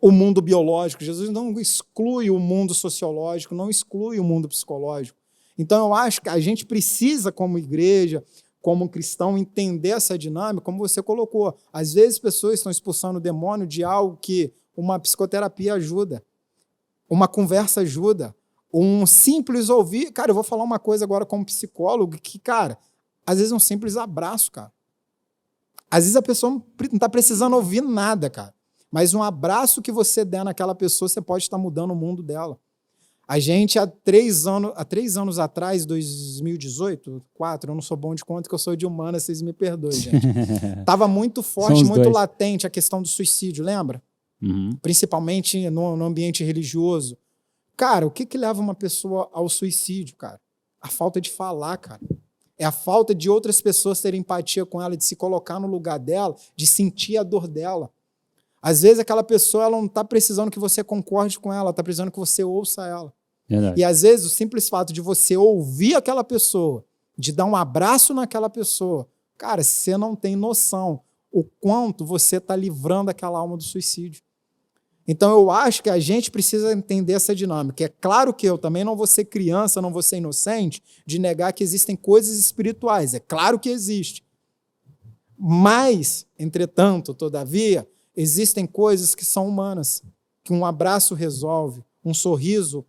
o mundo biológico, Jesus não exclui o mundo sociológico, não exclui o mundo psicológico. Então eu acho que a gente precisa, como igreja, como cristão, entender essa dinâmica, como você colocou. Às vezes pessoas estão expulsando o demônio de algo que uma psicoterapia ajuda. Uma conversa ajuda. Um simples ouvir. Cara, eu vou falar uma coisa agora como psicólogo que, cara, às vezes um simples abraço, cara. Às vezes a pessoa não está precisando ouvir nada, cara. Mas um abraço que você der naquela pessoa, você pode estar mudando o mundo dela. A gente, há 3 anos atrás, 2018, 4, eu não sou bom de conta, que eu sou de humanas, vocês me perdoem, gente. Tava muito forte, muito latente a questão do suicídio, lembra? Principalmente no ambiente religioso. Cara, o que leva uma pessoa ao suicídio, cara? A falta de falar, cara. É a falta de outras pessoas terem empatia com ela, de se colocar no lugar dela, de sentir a dor dela. Às vezes aquela pessoa ela não está precisando que você concorde com ela, está precisando que você ouça ela. Verdade. E às vezes o simples fato de você ouvir aquela pessoa, de dar um abraço naquela pessoa, cara, você não tem noção o quanto você está livrando aquela alma do suicídio. Então eu acho que a gente precisa entender essa dinâmica. É claro que eu também não vou ser criança, não vou ser inocente de negar que existem coisas espirituais. É claro que existe. Mas, entretanto, todavia, existem coisas que são humanas, que um abraço resolve, um sorriso,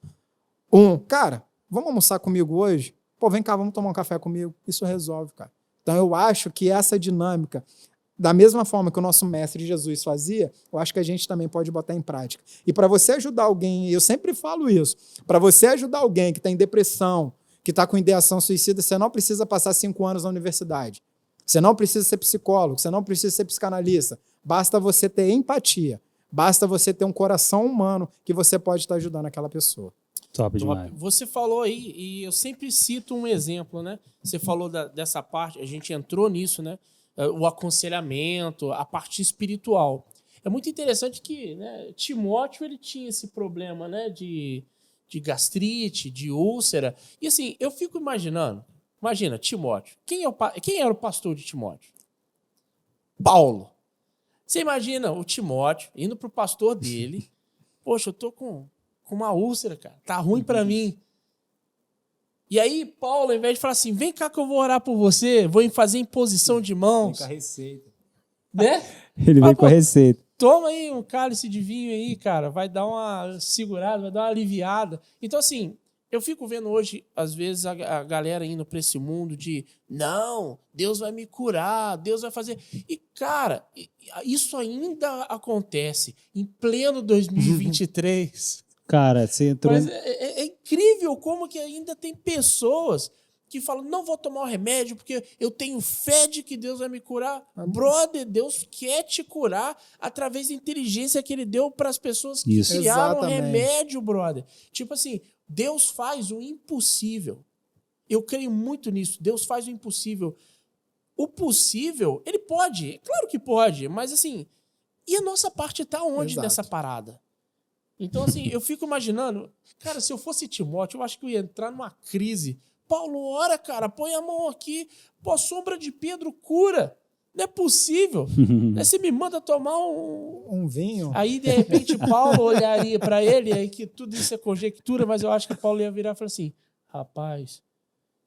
cara, vamos almoçar comigo hoje? Pô, vem cá, vamos tomar um café comigo. Isso resolve, cara. Então eu acho que essa dinâmica, da mesma forma que o nosso mestre Jesus fazia, eu acho que a gente também pode botar em prática. E para você ajudar alguém, eu sempre falo isso, para você ajudar alguém que está em depressão, que está com ideação suicida, você não precisa passar 5 anos na universidade. Você não precisa ser psicólogo, você não precisa ser psicanalista. Basta você ter empatia. Basta você ter um coração humano que você pode estar ajudando aquela pessoa. Top demais. Você falou aí, e eu sempre cito um exemplo, né? Você falou dessa parte, a gente entrou nisso, né? O aconselhamento, a parte espiritual. É muito interessante que, né, Timóteo ele tinha esse problema, né, de gastrite, de úlcera. E assim, eu fico imaginando, imagina, Timóteo. Quem era o pastor de Timóteo? Paulo. Você imagina o Timóteo indo pro pastor dele. Poxa, eu tô com uma úlcera, cara. Tá ruim para mim. E aí, Paulo, ao invés de falar assim, vem cá que eu vou orar por você, vou fazer imposição de mãos. Vem com a receita. Né? Ele veio com a receita. Toma aí um cálice de vinho aí, cara. Vai dar uma segurada, vai dar uma aliviada. Então, assim, eu fico vendo hoje, às vezes, a galera indo para esse mundo de não, Deus vai me curar, Deus vai fazer. E, cara, isso ainda acontece em pleno 2023. Cara, você entrou... Mas é incrível como que ainda tem pessoas que falam, não vou tomar o remédio porque eu tenho fé de que Deus vai me curar. Brother, Deus quer te curar através da inteligência que ele deu para as pessoas que criaram o remédio, brother. Tipo assim, Deus faz o impossível. Eu creio muito nisso. Deus faz o impossível. O possível, ele pode. É claro que pode, mas assim, e a nossa parte tá onde nessa parada? Então, assim, eu fico imaginando, cara, se eu fosse Timóteo, eu acho que eu ia entrar numa crise. Paulo, ora, cara, põe a mão aqui. Pô, a sombra de Pedro cura. Não é possível. Aí você me manda tomar um vinho. Aí, de repente, Paulo olharia para ele, aí que tudo isso é conjectura, mas eu acho que Paulo ia virar e falar assim, rapaz,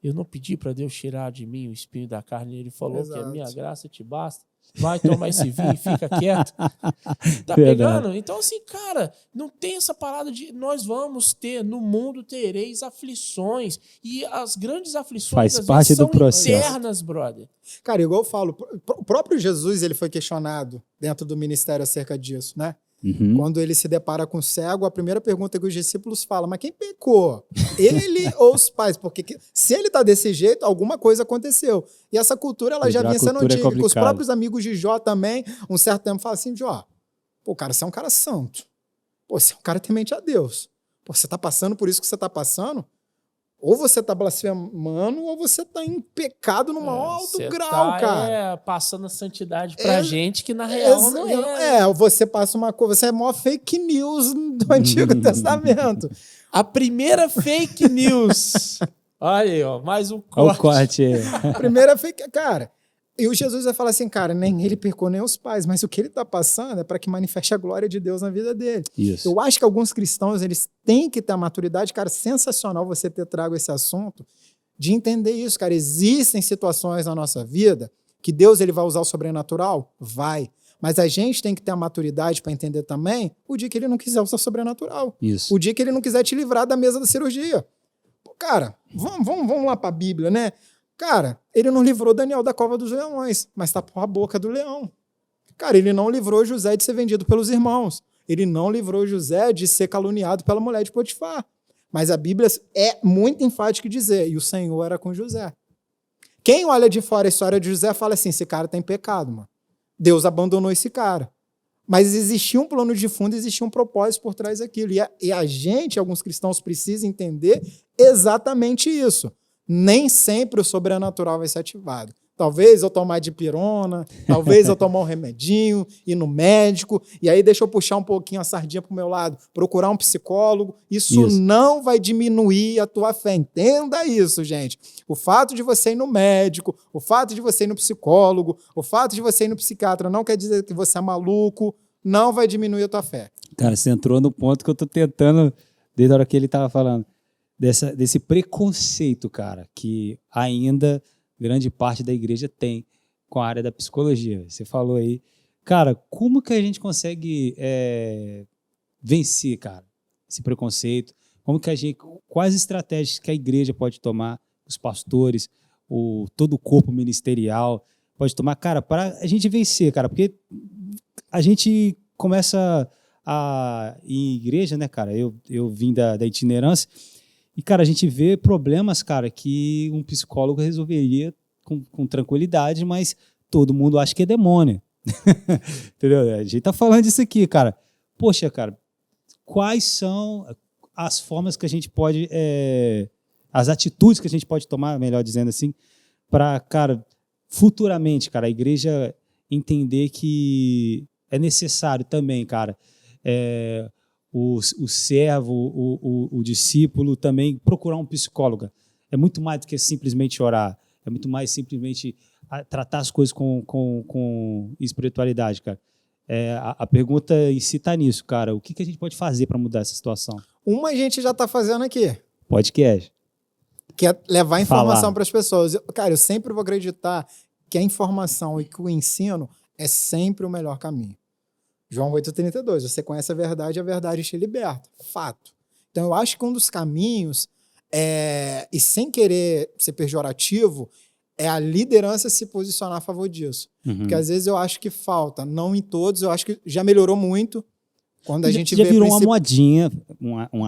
eu não pedi para Deus tirar de mim o espinho da carne. Ele falou que a minha graça te basta. Vai tomar esse vinho e fica quieto. Tá pegando? Então, assim, cara, não tem essa parada de nós vamos ter, no mundo tereis aflições. E as grandes aflições faz parte do processo. Internas, brother. Cara, igual eu falo, o próprio Jesus ele foi questionado dentro do ministério acerca disso, né? Quando ele se depara com o cego, a primeira pergunta que os discípulos falam, mas quem pecou? Ele ou os pais? Porque se ele tá desse jeito, alguma coisa aconteceu. E essa cultura, ela já vinha sendo antiga. Os próprios amigos de Jó também, um certo tempo, falam assim, Jó, pô, cara, você é um cara santo. Pô, você é um cara temente a Deus. Pô, você tá passando por isso que você tá passando? Ou você tá blasfemando, ou você tá em pecado no maior alto grau, cara. Passando a santidade pra gente, que na real não é. Você passa uma coisa, você é maior fake news do Antigo Testamento. A primeira fake news. Olha aí, ó, mais um corte. Olha o corte aí. A primeira fake, cara. E o Jesus vai falar assim, cara, nem ele pecou, nem os pais, mas o que ele está passando é para que manifeste a glória de Deus na vida dele. Isso. Eu acho que alguns cristãos, eles têm que ter a maturidade, cara, sensacional você ter trago esse assunto, de entender isso, cara. Existem situações na nossa vida que Deus ele vai usar o sobrenatural? Vai. Mas a gente tem que ter a maturidade para entender também o dia que ele não quiser usar sobrenatural. Isso. O dia que ele não quiser te livrar da mesa da cirurgia. Pô, cara, vamos lá para a Bíblia, né? Cara, ele não livrou Daniel da cova dos leões, mas tapou a boca do leão. Cara, ele não livrou José de ser vendido pelos irmãos. Ele não livrou José de ser caluniado pela mulher de Potifar. Mas a Bíblia é muito enfática em dizer, e o Senhor era com José. Quem olha de fora a história de José fala assim, esse cara tem pecado, mano. Deus abandonou esse cara. Mas existia um plano de fundo, existia um propósito por trás daquilo. E a gente, alguns cristãos, precisam entender exatamente isso. Nem sempre o sobrenatural vai ser ativado. Talvez eu tomar dipirona, talvez eu tomar um remedinho, ir no médico, e aí deixa eu puxar um pouquinho a sardinha pro meu lado, procurar um psicólogo. Isso não vai diminuir a tua fé. Entenda isso, gente. O fato de você ir no médico, o fato de você ir no psicólogo, o fato de você ir no psiquiatra não quer dizer que você é maluco, não vai diminuir a tua fé. Cara, você entrou no ponto que eu tô tentando, desde a hora que ele tava falando, desse preconceito, cara, que ainda grande parte da igreja tem com a área da psicologia. Você falou aí. Cara, como que a gente consegue vencer, cara, esse preconceito? Quais estratégias que a igreja pode tomar, os pastores, todo o corpo ministerial pode tomar, cara, para a gente vencer, cara? Porque a gente começa a ir em igreja, né, cara? Eu vim da itinerância. E, cara, a gente vê problemas, cara, que um psicólogo resolveria com tranquilidade, mas todo mundo acha que é demônio. Entendeu? A gente tá falando disso aqui, cara. Poxa, cara, quais são as formas que a gente pode... as atitudes que a gente pode tomar, melhor dizendo assim, para, cara, futuramente, cara, a igreja entender que é necessário também, cara, o servo, o discípulo também procurar um psicólogo. É muito mais do que simplesmente orar. É muito mais simplesmente tratar as coisas com espiritualidade, cara. A pergunta em si está nisso, cara. O que a gente pode fazer para mudar essa situação? Uma gente já está fazendo aqui. Podcast. Que é levar informação para as pessoas. Cara, eu sempre vou acreditar que a informação e que o ensino é sempre o melhor caminho. João 8,32, você conhece a verdade te liberta. Fato. Então, eu acho que um dos caminhos, e sem querer ser pejorativo, é a liderança se posicionar a favor disso. Uhum. Porque às vezes eu acho que falta, não em todos, eu acho que já melhorou muito. Quando a gente já virou uma modinha,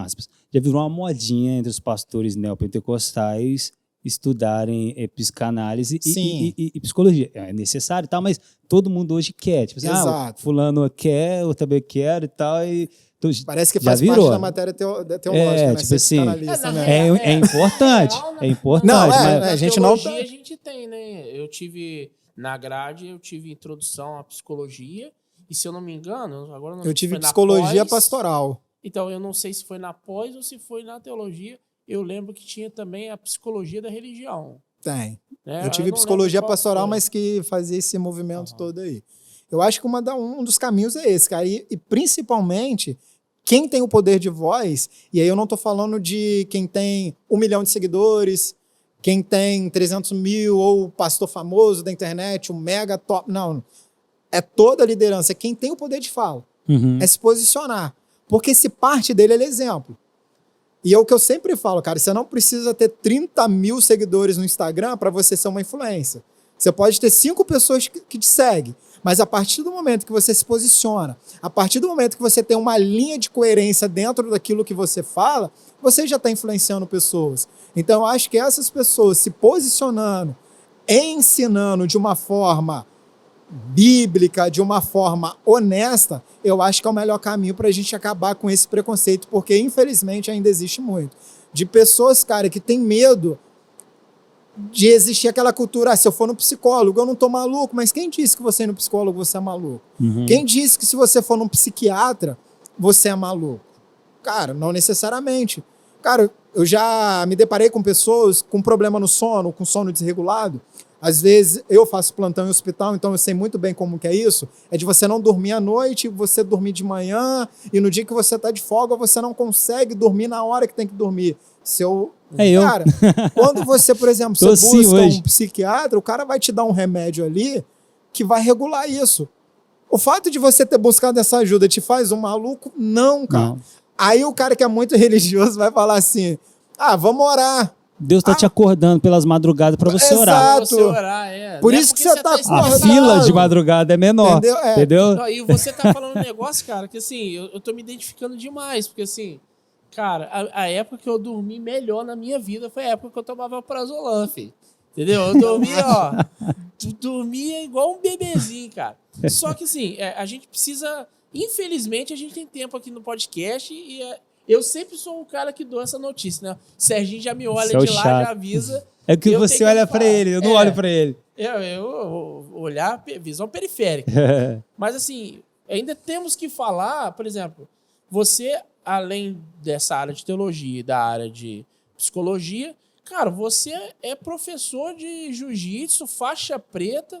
aspas, já virou uma modinha entre os pastores neopentecostais estudarem psicanálise e psicologia. É necessário e tal, mas todo mundo hoje quer. Tipo assim, fulano quer, eu também quero e tal. Então, parece que faz parte da matéria teológica, né? Tipo assim, né? É importante. É importante. Não, mas a gente teologia a gente tem, né? Eu tive, na grade, introdução à psicologia, e se eu não me engano, agora não eu tive psicologia pastoral. Então, eu não sei se foi na pós ou se foi na teologia. Eu lembro que tinha também a psicologia da religião. Tem. Eu tive psicologia pastoral, mas que fazia esse movimento todo aí. Eu acho que um dos caminhos é esse, cara. E principalmente, quem tem o poder de voz, e aí eu não estou falando de quem tem 1 milhão de seguidores, quem tem 300 mil, ou o pastor famoso da internet, um mega top. Não. É toda a liderança. Quem tem o poder de fala. É se posicionar. Porque se parte dele, ele é exemplo. E é o que eu sempre falo, cara, você não precisa ter 30 mil seguidores no Instagram para você ser uma influência. Você pode ter 5 pessoas que te seguem, mas a partir do momento que você se posiciona, a partir do momento que você tem uma linha de coerência dentro daquilo que você fala, você já está influenciando pessoas. Então, eu acho que essas pessoas se posicionando, ensinando de uma forma bíblica, de uma forma honesta, eu acho que é o melhor caminho para a gente acabar com esse preconceito, porque infelizmente ainda existe muito. De pessoas, cara, que tem medo de existir aquela cultura, se eu for no psicólogo, eu não tô maluco, mas quem disse que você ir no psicólogo, você é maluco? Quem disse que se você for num psiquiatra, você é maluco? Cara, não necessariamente. Cara, eu já me deparei com pessoas com problema no sono, com sono desregulado. Às vezes eu faço plantão em hospital, então eu sei muito bem como que é isso. É de você não dormir à noite, você dormir de manhã, e no dia que você está de folga, você não consegue dormir na hora que tem que dormir. Cara, quando você, por exemplo, você busca um psiquiatra, o cara vai te dar um remédio ali que vai regular isso. O fato de você ter buscado essa ajuda te faz um maluco? Não, cara. Não. Aí o cara que é muito religioso vai falar assim, vamos orar. Deus tá te acordando pelas madrugadas pra você orar. Exato. Você orar, Por Não é isso que porque você tá A acordado. fila de madrugada é menor, Entendeu? É. entendeu? Não, e você tá falando um negócio, cara, que assim, eu tô me identificando demais, porque assim, cara, a época que eu dormi melhor na minha vida foi a época que eu tomava prazolam, filho. Entendeu? Eu dormia igual um bebezinho, cara. Só que assim, a gente precisa, infelizmente, a gente tem tempo aqui no podcast e eu sempre sou o cara que dou essa notícia, né? O Serginho já me olha Você é o de lá, chato. já avisa. É que eu você tenho que olha pra falar. ele, eu não olho pra ele. Eu olhar visão periférica. Mas assim, ainda temos que falar, por exemplo, você, além dessa área de teologia e da área de psicologia, cara, você é professor de jiu-jitsu, faixa preta.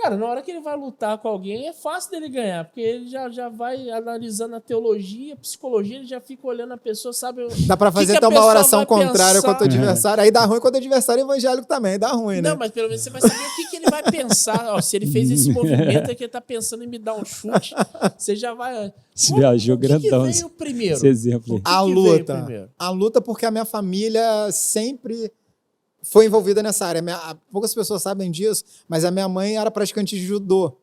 Cara, na hora que ele vai lutar com alguém, é fácil dele ganhar, porque ele já vai analisando a teologia, a psicologia, ele já fica olhando a pessoa, sabe? Dá pra fazer até uma oração contrária contra o adversário. Aí dá ruim quando o adversário é evangélico também, dá ruim, né? Não, mas pelo menos você vai saber o que ele vai pensar. Ó, se ele fez esse movimento aqui, ele tá pensando em me dar um chute, você já vai... Esse viajou grandão. O que veio primeiro? Esse exemplo aí. A que veio luta. primeiro? A luta porque a minha família sempre foi envolvida nessa área. Poucas pessoas sabem disso, mas a minha mãe era praticante de judô.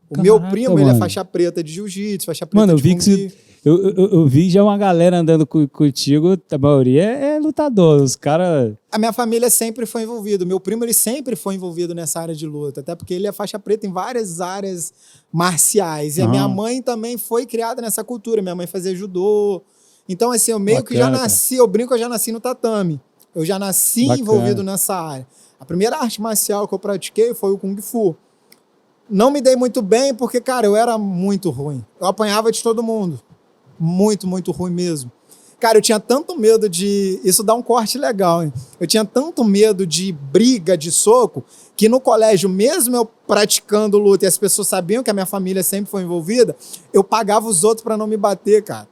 O meu primo, ele é mano. faixa preta de jiu-jitsu, faixa preta Mano, eu de vi kung que você, eu vi já uma galera andando contigo, a maioria é lutador, os caras... A minha família sempre foi envolvida. Meu primo, ele sempre foi envolvido nessa área de luta, até porque ele é faixa preta em várias áreas marciais. E a minha mãe também foi criada nessa cultura. Minha mãe fazia judô. Então, assim, eu meio que já nasci, eu brinco, eu já nasci no tatame. Eu já nasci envolvido nessa área. A primeira arte marcial que eu pratiquei foi o Kung Fu. Não me dei muito bem porque, cara, eu era muito ruim. Eu apanhava de todo mundo. Muito, muito ruim mesmo. Cara, eu tinha tanto medo de... Isso dá um corte legal, hein? Eu tinha tanto medo de briga, de soco, que no colégio, mesmo eu praticando luta e as pessoas sabiam que a minha família sempre foi envolvida, eu pagava os outros pra não me bater, cara.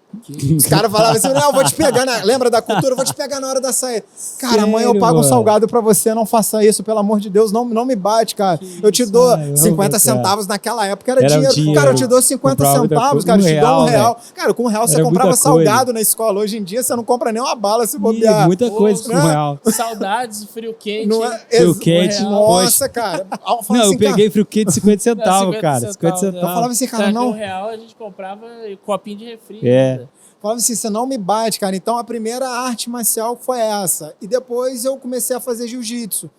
Os caras falavam assim, não, eu vou te pegar, lembra da cultura? Eu vou te pegar na hora da saída. Cara, Sério, mãe, eu pago um mano? salgado pra você, não faça isso, pelo amor de Deus, não me bate, cara. Eu te dou 50 centavos naquela época, era dinheiro. Cara, eu te dou 50 centavos, cara, eu te dou R$1. Cara, com R$1 você comprava salgado na escola. Hoje em dia você não compra nem uma bala se bobear. Muita coisa com R$1. Saudades, frio quente. Não é? Frio quente, Nossa, cara. Não, eu assim, peguei frio quente de 50 centavos, cara. 50 Eu centavos. falava assim, cara, não. R$1 a gente comprava copinho de refri. Falava assim, você não me bate, cara. Então a primeira arte marcial foi essa. E depois eu comecei a fazer jiu-jitsu.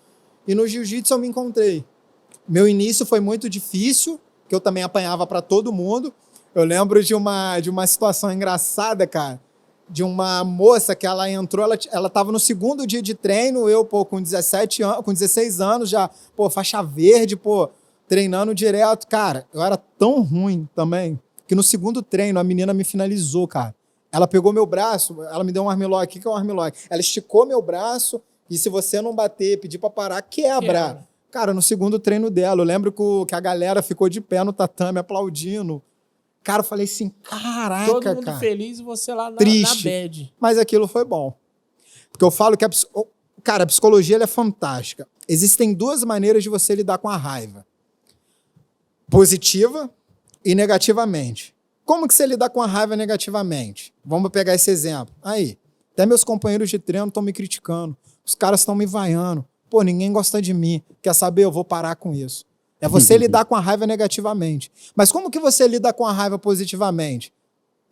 E no jiu-jitsu eu me encontrei. Meu início foi muito difícil, que eu também apanhava para todo mundo. Eu lembro de uma situação engraçada, cara. De uma moça que ela entrou, ela tava no segundo dia de treino, eu, com 17 anos, com 16 anos já, faixa verde, treinando direto. Cara, eu era tão ruim também, que no segundo treino a menina me finalizou, cara. Ela pegou meu braço, ela me deu um armlock. O que é um armlock? Ela esticou meu braço e se você não bater, pedir pra parar, quebra. Cara, no segundo treino dela, eu lembro que a galera ficou de pé no tatame aplaudindo. Cara, eu falei assim, caraca, todo mundo cara. Feliz e você lá na bad. Mas aquilo foi bom. Porque eu falo que a psicologia ela é fantástica. Existem duas maneiras de você lidar com a raiva. Positiva e negativamente. Como que você lidar com a raiva negativamente? Vamos pegar esse exemplo. Aí, até meus companheiros de treino estão me criticando. Os caras estão me vaiando. Ninguém gosta de mim. Quer saber? Eu vou parar com isso. É você lidar com a raiva negativamente. Mas como que você lida com a raiva positivamente?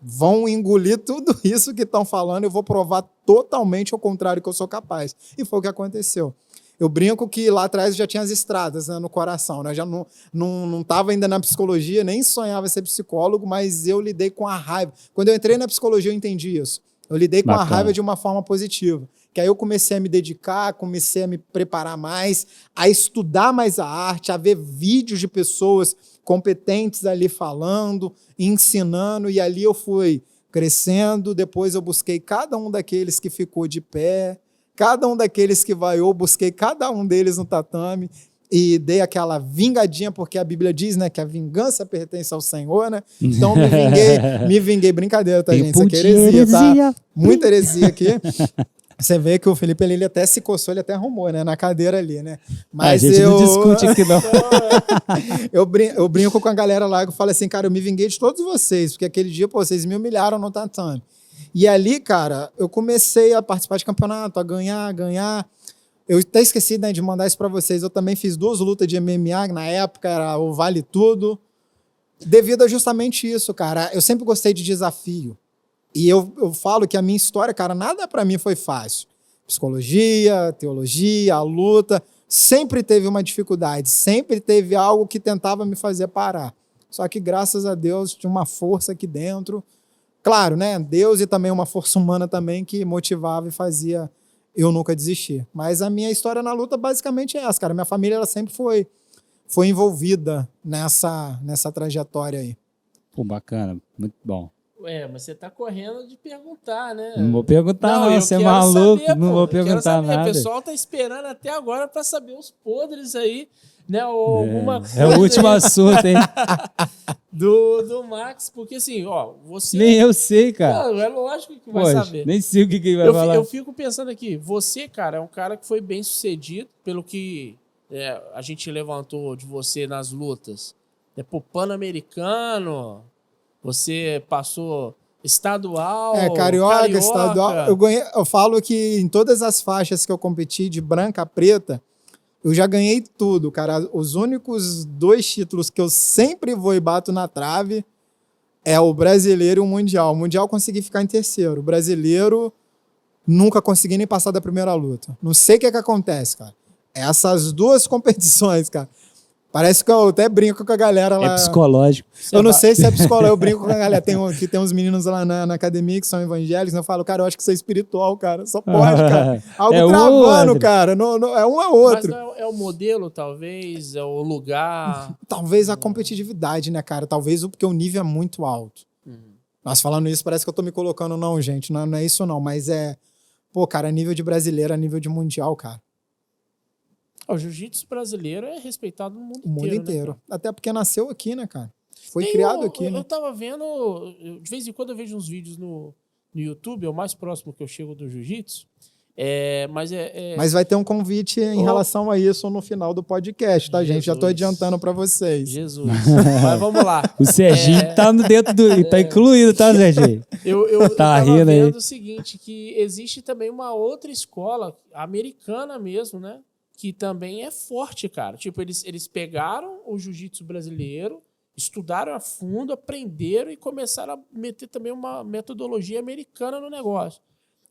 Vão engolir tudo isso que estão falando, eu vou provar totalmente ao contrário que eu sou capaz. E foi o que aconteceu. Eu brinco que lá atrás eu já tinha as estradas, né, no coração, né? Eu já não estava ainda na psicologia, nem sonhava ser psicólogo, mas eu lidei com a raiva. Quando eu entrei na psicologia eu entendi isso. Eu lidei com a raiva de uma forma positiva. Que aí eu comecei a me dedicar, comecei a me preparar mais, a estudar mais a arte, a ver vídeos de pessoas competentes ali falando, ensinando, e ali eu fui crescendo. Depois eu busquei cada um daqueles que ficou de pé, cada um daqueles que vaiou, busquei cada um deles no tatame e dei aquela vingadinha, porque a Bíblia diz, né, que a vingança pertence ao Senhor, né? Então me vinguei, brincadeira, tá, gente? Isso aqui é heresia, tá? Muita heresia aqui. Você vê que o Felipe ele até se coçou, ele até arrumou, né? Na cadeira ali, né? Mas a gente não discute aqui, não. eu brinco com a galera lá que eu falo assim, cara, eu me vinguei de todos vocês, porque aquele dia, pô, vocês me humilharam no tatame. E ali, cara, eu comecei a participar de campeonato, a ganhar. Eu até esqueci, né, de mandar isso pra vocês. Eu também fiz 2 lutas de MMA, na época era o Vale Tudo. Devido a justamente isso, cara. Eu sempre gostei de desafio. E eu falo que a minha história, cara, nada pra mim foi fácil. Psicologia, teologia, a luta, sempre teve uma dificuldade, sempre teve algo que tentava me fazer parar. Só que, graças a Deus, tinha uma força aqui dentro. Claro, né? Deus e também uma força humana também que motivava e fazia eu nunca desistir. Mas a minha história na luta basicamente é essa, cara. Minha família ela sempre foi envolvida nessa trajetória aí. Pô, bacana, muito bom. Mas você tá correndo de perguntar, né? Não vou perguntar, não, eu você é quero maluco, saber, não pô, vou eu quero perguntar saber. nada. O pessoal tá esperando até agora pra saber os podres aí, né? Ou alguma coisa É o último aí assunto, hein? do Max, porque assim, ó, você... Nem eu sei, cara. Não, é lógico que vai Poxa, saber. nem sei o que ele vai falar. Eu fico pensando aqui, você, cara, é um cara que foi bem sucedido, pelo que a gente levantou de você nas lutas. Pro Pan-Americano, você passou estadual, carioca, estadual. Eu falo que em todas as faixas que eu competi, de branca a preta, eu já ganhei tudo, cara. Os únicos 2 títulos que eu sempre vou e bato na trave é o brasileiro e o mundial. O mundial eu consegui ficar em terceiro. O brasileiro nunca consegui nem passar da primeira luta. Não sei o que acontece, cara. Essas 2 competições, cara. Parece que eu até brinco com a galera lá. É psicológico. Eu não sei se é psicológico, eu brinco com a galera. Tem uns meninos lá na academia que são evangélicos, eu falo, cara, eu acho que isso é espiritual, cara. Só pode, cara. Algo travando, cara. Não, é um a outro. Mas é o modelo, talvez, é o lugar. Talvez a competitividade, né, cara? Talvez porque o nível é muito alto. Nós falando isso, parece que eu tô me colocando, não, gente. Não é isso, não. Mas pô, cara, nível de brasileiro, nível de mundial, cara. O jiu-jitsu brasileiro é respeitado no mundo inteiro. O mundo inteiro. Né, até porque nasceu aqui, né, cara? Foi criado aqui, né? Eu tava vendo, de vez em quando eu vejo uns vídeos no YouTube, é o mais próximo que eu chego do jiu-jitsu. Mas vai ter um convite em relação a isso no final do podcast, tá, gente? Já tô adiantando pra vocês. Jesus. Mas vamos lá. O Serginho tá dentro tá incluído, tá, Serginho? Eu tá tava rindo vendo aí. o seguinte, que existe também uma outra escola, americana mesmo, né? Que também é forte, cara. Tipo, eles pegaram o jiu-jitsu brasileiro, estudaram a fundo, aprenderam e começaram a meter também uma metodologia americana no negócio.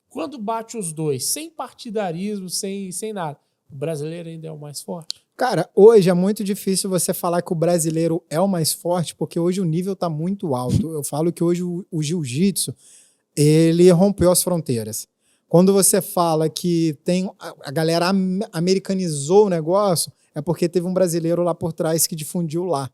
Quando bate os dois, sem partidarismo, sem nada, o brasileiro ainda é o mais forte? Cara, hoje é muito difícil você falar que o brasileiro é o mais forte, porque hoje o nível tá muito alto. Eu falo que hoje o jiu-jitsu, ele rompeu as fronteiras. Quando você fala que a galera americanizou o negócio, é porque teve um brasileiro lá por trás que difundiu lá.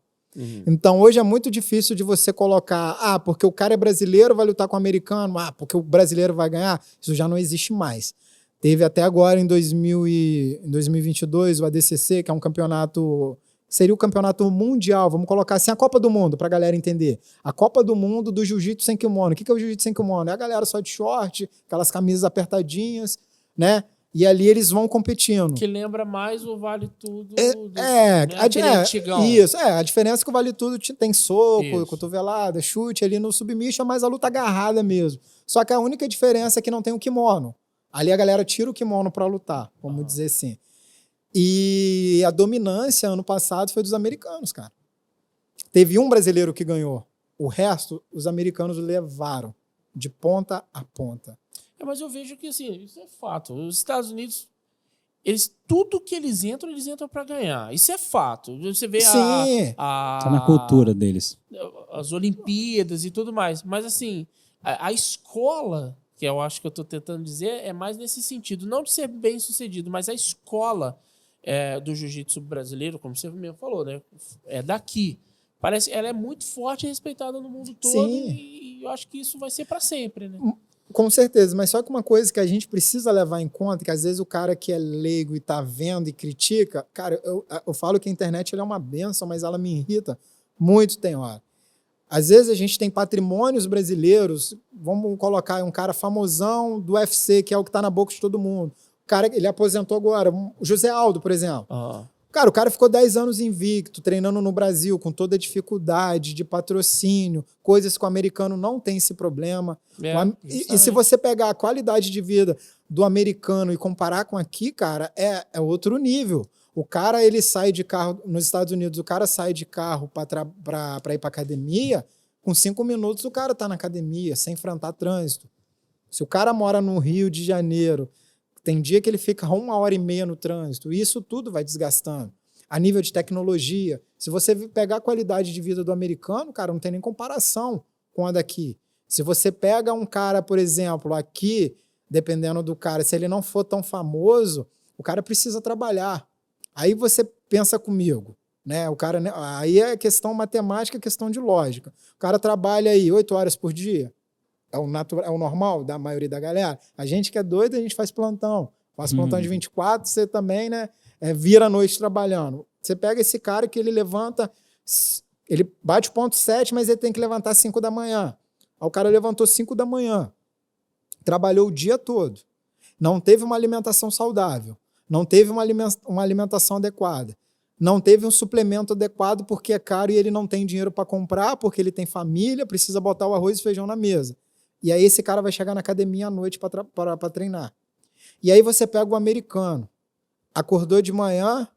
Então, hoje é muito difícil de você colocar, porque o cara é brasileiro, vai lutar com o americano, porque o brasileiro vai ganhar. Isso já não existe mais. Teve até agora, em 2022, o ADCC, que é um campeonato... Seria o campeonato mundial, vamos colocar assim, a Copa do Mundo, pra galera entender. A Copa do Mundo do jiu-jitsu sem kimono. O que é o jiu-jitsu sem kimono? É a galera só de short, aquelas camisas apertadinhas, né? E ali eles vão competindo. Que lembra mais o Vale Tudo antigão. Isso, a diferença é que o Vale Tudo tem soco, cotovelada, chute, ali no submission é mais a luta agarrada mesmo. Só que a única diferença é que não tem o kimono. Ali a galera tira o kimono pra lutar, vamos dizer assim. E a dominância ano passado foi dos americanos, cara. Teve um brasileiro que ganhou. O resto, os americanos levaram de ponta a ponta. Mas eu vejo que, assim, isso é fato. Os Estados Unidos, tudo que eles entram para ganhar. Isso é fato. Você vê tá na cultura deles. As Olimpíadas e tudo mais. Mas, assim, a escola, que eu acho que eu estou tentando dizer, é mais nesse sentido. Não de ser bem sucedido, mas a escola do jiu-jitsu brasileiro, como você mesmo falou, né? É daqui. Ela é muito forte e respeitada no mundo todo. Sim. E eu acho que isso vai ser para sempre, né? Com certeza, mas só que uma coisa que a gente precisa levar em conta, que às vezes o cara que é leigo e tá vendo e critica, cara, eu falo que a internet ela é uma benção, mas ela me irrita muito, tem hora. Às vezes a gente tem patrimônios brasileiros, vamos colocar um cara famosão do UFC, que é o que está na boca de todo mundo. O cara, ele aposentou agora, o José Aldo, por exemplo. Cara, o cara ficou 10 anos invicto, treinando no Brasil, com toda a dificuldade de patrocínio, coisas que o americano não tem esse problema. E se você pegar a qualidade de vida do americano e comparar com aqui, cara, é outro nível. O cara, ele sai de carro, nos Estados Unidos, o cara sai de carro para ir para academia, com 5 minutos o cara tá na academia, sem enfrentar trânsito. Se o cara mora no Rio de Janeiro, tem dia que ele fica 1h30 no trânsito, e isso tudo vai desgastando. A nível de tecnologia, se você pegar a qualidade de vida do americano, cara, não tem nem comparação com a daqui. Se você pega um cara, por exemplo, aqui, dependendo do cara, se ele não for tão famoso, o cara precisa trabalhar. Aí você pensa comigo, né? O cara, aí é questão matemática, questão de lógica. O cara trabalha aí 8 horas por dia. É o normal da maioria da galera. A gente que é doido, a gente faz plantão. Faz plantão de 24, você também, né? Vira a noite trabalhando. Você pega esse cara que ele levanta, ele bate ponto 7, mas ele tem que levantar 5 da manhã. Aí o cara levantou 5 da manhã. Trabalhou o dia todo. Não teve uma alimentação saudável. Não teve uma alimentação adequada. Não teve um suplemento adequado porque é caro e ele não tem dinheiro para comprar, porque ele tem família, precisa botar o arroz e feijão na mesa. E aí esse cara vai chegar na academia à noite para treinar. E aí você pega o americano. Acordou de manhã,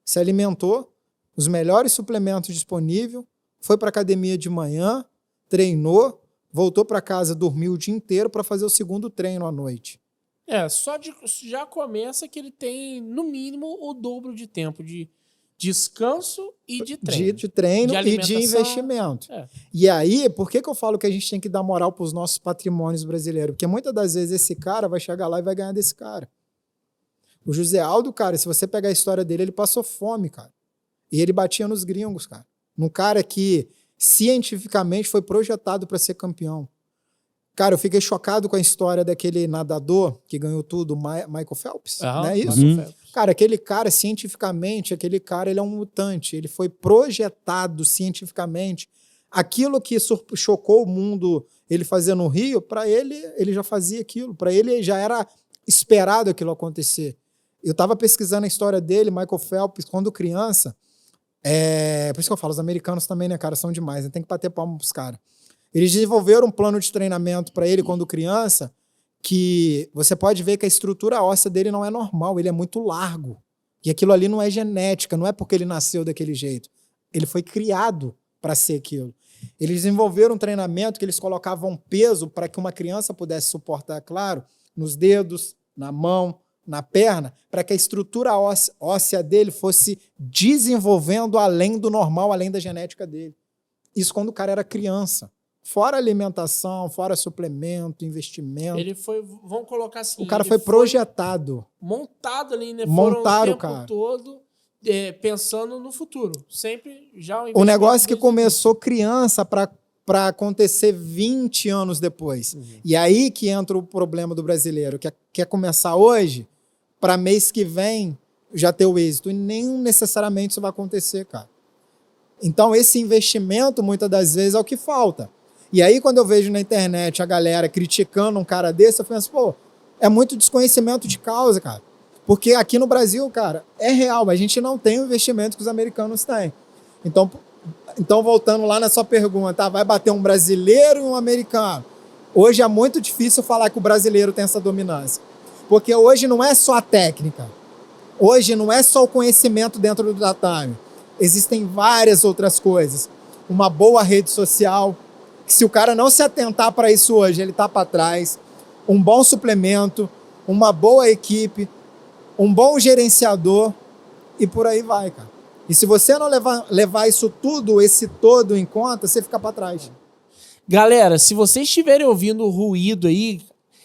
se alimentou, os melhores suplementos disponíveis, foi para a academia de manhã, treinou, voltou para casa, dormiu o dia inteiro para fazer o segundo treino à noite. Já começa que ele tem, no mínimo, o dobro de tempo de descanso e de treino. De treino e de investimento. E aí, por que eu falo que a gente tem que dar moral para os nossos patrimônios brasileiros? Porque muitas das vezes esse cara vai chegar lá e vai ganhar desse cara. O José Aldo, cara, se você pegar a história dele, ele passou fome, cara. E ele batia nos gringos, cara. Num cara que cientificamente foi projetado para ser campeão. Cara, eu fiquei chocado com a história daquele nadador que ganhou tudo, Michael Phelps, não é isso? Cara, aquele cara, cientificamente, ele é um mutante. Ele foi projetado cientificamente. Aquilo que chocou o mundo, ele fazia no Rio, para ele já fazia aquilo. Para ele já era esperado aquilo acontecer. Eu estava pesquisando a história dele, Michael Phelps, quando criança. Por isso que eu falo, os americanos também, né, cara, são demais. Né? Tem que bater palma pros caras. Eles desenvolveram um plano de treinamento para ele quando criança, que você pode ver que a estrutura óssea dele não é normal, ele é muito largo. E aquilo ali não é genética, não é porque ele nasceu daquele jeito. Ele foi criado para ser aquilo. Eles desenvolveram um treinamento que eles colocavam peso para que uma criança pudesse suportar, claro, nos dedos, na mão, na perna, para que a estrutura óssea dele fosse desenvolvendo além do normal, além da genética dele. Isso quando o cara era criança. Fora alimentação, fora suplemento, investimento. Ele foi, vamos colocar assim... O cara foi projetado. Montado ali, né? Montaram o tempo todo pensando no futuro. Sempre já... O negócio que começou criança para acontecer 20 anos depois. E aí que entra o problema do brasileiro, que quer começar hoje, para mês que vem já ter o êxito. E nem necessariamente isso vai acontecer, cara. Então esse investimento, muitas das vezes, é o que falta. E aí, quando eu vejo na internet a galera criticando um cara desse, eu penso, pô, é muito desconhecimento de causa, cara. Porque aqui no Brasil, cara, é real, a gente não tem o investimento que os americanos têm. Então voltando lá na sua pergunta, vai bater um brasileiro e um americano. Hoje é muito difícil falar que o brasileiro tem essa dominância. Porque hoje não é só a técnica. Hoje não é só o conhecimento dentro do tatame. Existem várias outras coisas. Uma boa rede social, que se o cara não se atentar para isso hoje, ele está para trás. Um bom suplemento, uma boa equipe, um bom gerenciador e por aí vai, cara. E se você não levar isso tudo, esse todo em conta, você fica para trás. Galera, se vocês estiverem ouvindo ruído aí,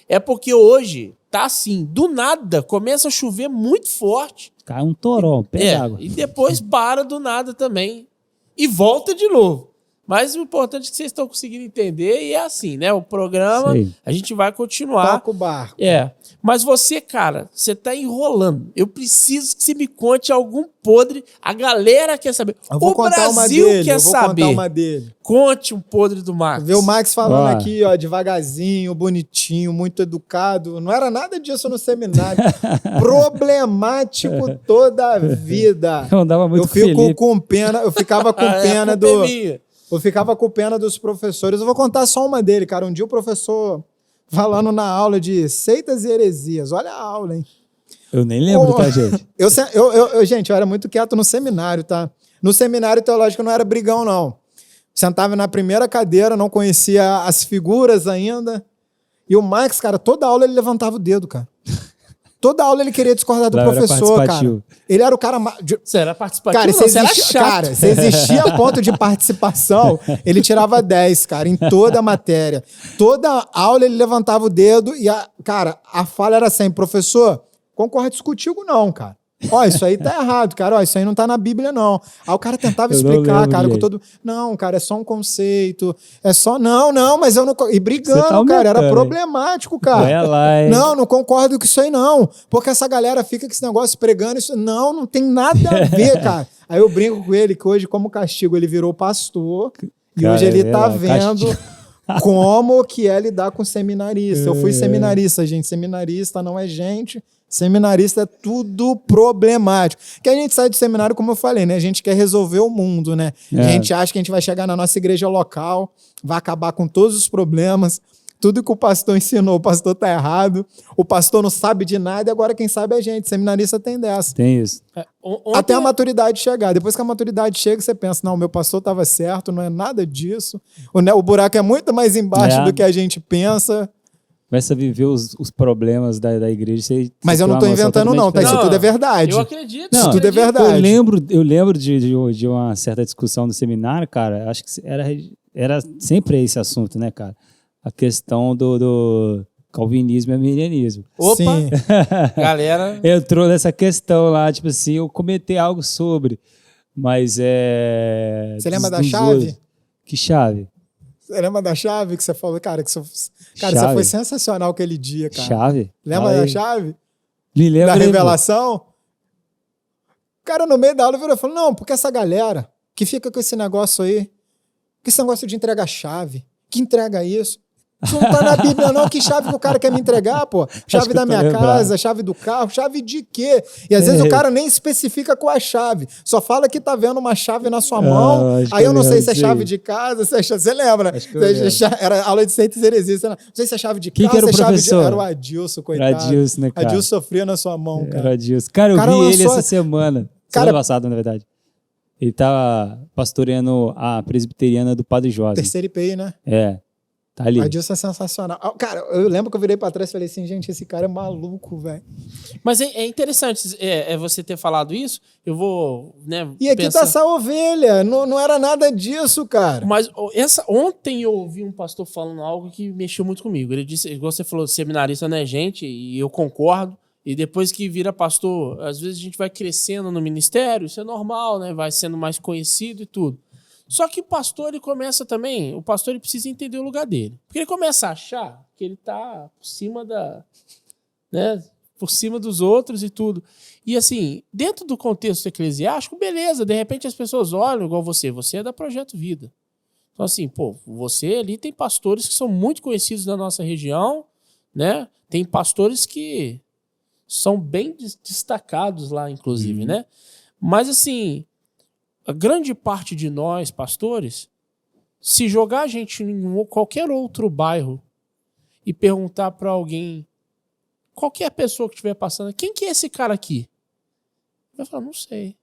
é porque hoje tá assim, do nada, começa a chover muito forte. Cai um toró, pé d'água. E depois para do nada também. E volta de novo. Mas o importante é que vocês estão conseguindo entender e é assim, né? O programa, Sim. a gente vai continuar. Toca o barco. Mas você, cara, você tá enrolando. Eu preciso que você me conte algum podre. A galera quer saber. Eu vou O contar uma Brasil dele, quer eu vou saber. contar uma dele. Conte um podre do Max. Vê o Max falando Ó. aqui, ó, devagarzinho, bonitinho, muito educado. Não era nada disso no seminário. Problemático toda a vida. Eu andava muito Eu fico feliz. com pena, eu ficava com pena a do. culpa é minha. Eu ficava com pena dos professores. Eu vou contar só uma dele, cara. Um dia o professor falando na aula de seitas e heresias. Olha a aula, hein? Eu nem lembro, tá, gente? Gente, eu era muito quieto no seminário, tá? No seminário teológico eu não era brigão, não. Sentava na primeira cadeira, não conhecia as figuras ainda. E o Max, cara, toda aula ele levantava o dedo, cara. Toda aula ele queria discordar do Lá era professor, cara. participativo. Ele era o cara... Você era participativo? Cara, não, você era chato. se existia ponto de participação, ele tirava 10, cara, em toda a matéria. Toda aula ele levantava o dedo e, cara, a fala era sempre, professor, concordo contigo não, cara. Ó, isso aí tá errado, cara. Ó, isso aí não tá na Bíblia, não. Aí o cara tentava Eu não explicar, lembro, cara, com gente. todo... Não, cara, é só um conceito. É só... Não, mas eu não... E brigando, Você tá cara. Era aumentando, problemático, cara. Vai lá, hein? Não concordo com isso aí, não. Porque essa galera fica com esse negócio pregando isso. Não tem nada a ver, cara. Aí eu brinco com ele que hoje, como castigo, ele virou pastor. E Cara, hoje ele tá é, vendo como que é lidar com seminarista. Eu fui seminarista, gente. Seminarista não é gente. Seminarista é tudo problemático. Que a gente sai do seminário, como eu falei, né? A gente quer resolver o mundo, né? A gente acha que a gente vai chegar na nossa igreja local, vai acabar com todos os problemas. Tudo que o pastor ensinou, o pastor tá errado. O pastor não sabe de nada e agora quem sabe é a gente. Seminarista tem dessa. Tem isso. Até a maturidade chegar. Depois que a maturidade chega, você pensa, não, meu pastor estava certo, não é nada disso. O buraco é muito mais embaixo do que a gente pensa. Começa a viver os problemas da igreja. Mas eu não estou inventando, não, tá? Isso tudo é verdade. Eu acredito. Isso tudo é verdade. Eu lembro de uma certa discussão no seminário, cara. Acho que era sempre esse assunto, né, cara? A questão do calvinismo e arminianismo. Opa, Sim. galera. Entrou nessa questão lá, tipo assim, eu comentei algo sobre, mas é... Você lembra da dos chave? outros. Que chave? Você lembra da chave que você falou? Cara, você Chave? foi sensacional aquele dia, cara. Chave? Lembra Fala da aí. chave? Me lembra Da aí, revelação? O cara no meio da aula virou e falou, não, porque essa galera que fica com esse negócio aí, com esse negócio de entregar chave, que entrega isso, isso não tá na Bíblia não, que chave que o cara quer me entregar, pô? Chave que da eu tô minha lembrado. casa, chave do carro, chave de quê? E às vezes o cara nem especifica qual a chave, só fala que tá vendo uma chave na sua mão, acho que aí eu não eu sei se é lembro chave disso. de casa, se é chave, você lembra? Acho que eu lembro. Era aula de seitas e heresias, não sei se é chave de Quem casa, que era o se é chave de... professor? Era o Adilson, coitado. Era Adilson, né, cara? Adilson sofria na sua mão, cara. Era disso. Cara, eu Cara, vi ele lançou- essa semana. Cara- Semana passada, na verdade. Ele tava pastoreando a presbiteriana do Padre Jorge. Terceira IPI, né? É. Tá ali. Adilson é sensacional. Cara, eu lembro que eu virei pra trás e falei assim, gente, esse cara é maluco, velho. Mas é interessante você ter falado isso. Eu vou, né, E aqui tá essa ovelha, não era nada disso, cara. Mas ontem eu ouvi um pastor falando algo que mexeu muito comigo. Ele disse, igual você falou, seminarista não é gente, e eu concordo. E depois que vira pastor, às vezes a gente vai crescendo no ministério, isso é normal, né? Vai sendo mais conhecido e tudo. Só que o pastor, ele começa também, o pastor ele precisa entender o lugar dele. Porque ele começa a achar que ele tá por cima né, por cima dos outros e tudo. E assim, dentro do contexto eclesiástico, beleza, de repente as pessoas olham igual você é da Projeto Vida. Então assim, pô, você ali tem pastores que são muito conhecidos na nossa região, né? Tem pastores que são bem destacados lá, inclusive, né? Mas assim, a grande parte de nós, pastores, se jogar a gente em qualquer outro bairro e perguntar para alguém, qualquer pessoa que estiver passando, quem que é esse cara aqui? Vai falar, não sei.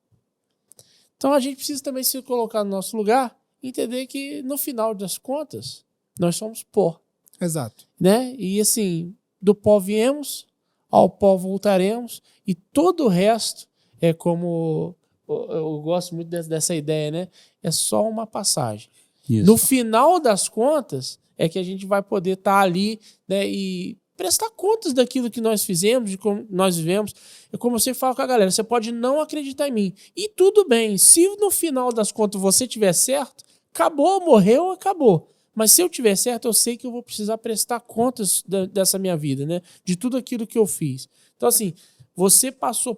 Então a gente precisa também se colocar no nosso lugar e entender que no final das contas, nós somos pó, Exato. né? E assim, do pó viemos, ao pó voltaremos, e todo o resto é como... Eu gosto muito dessa ideia, né? É só uma passagem. Isso. No final das contas, é que a gente vai poder estar ali, né, e prestar contas daquilo que nós fizemos, de como nós vivemos. É como eu sempre falo com a galera, você pode não acreditar em mim. E tudo bem, se no final das contas você tiver certo, acabou, morreu, acabou. Mas se eu tiver certo, eu sei que eu vou precisar prestar contas dessa minha vida, né? De tudo aquilo que eu fiz. Então, assim, você passou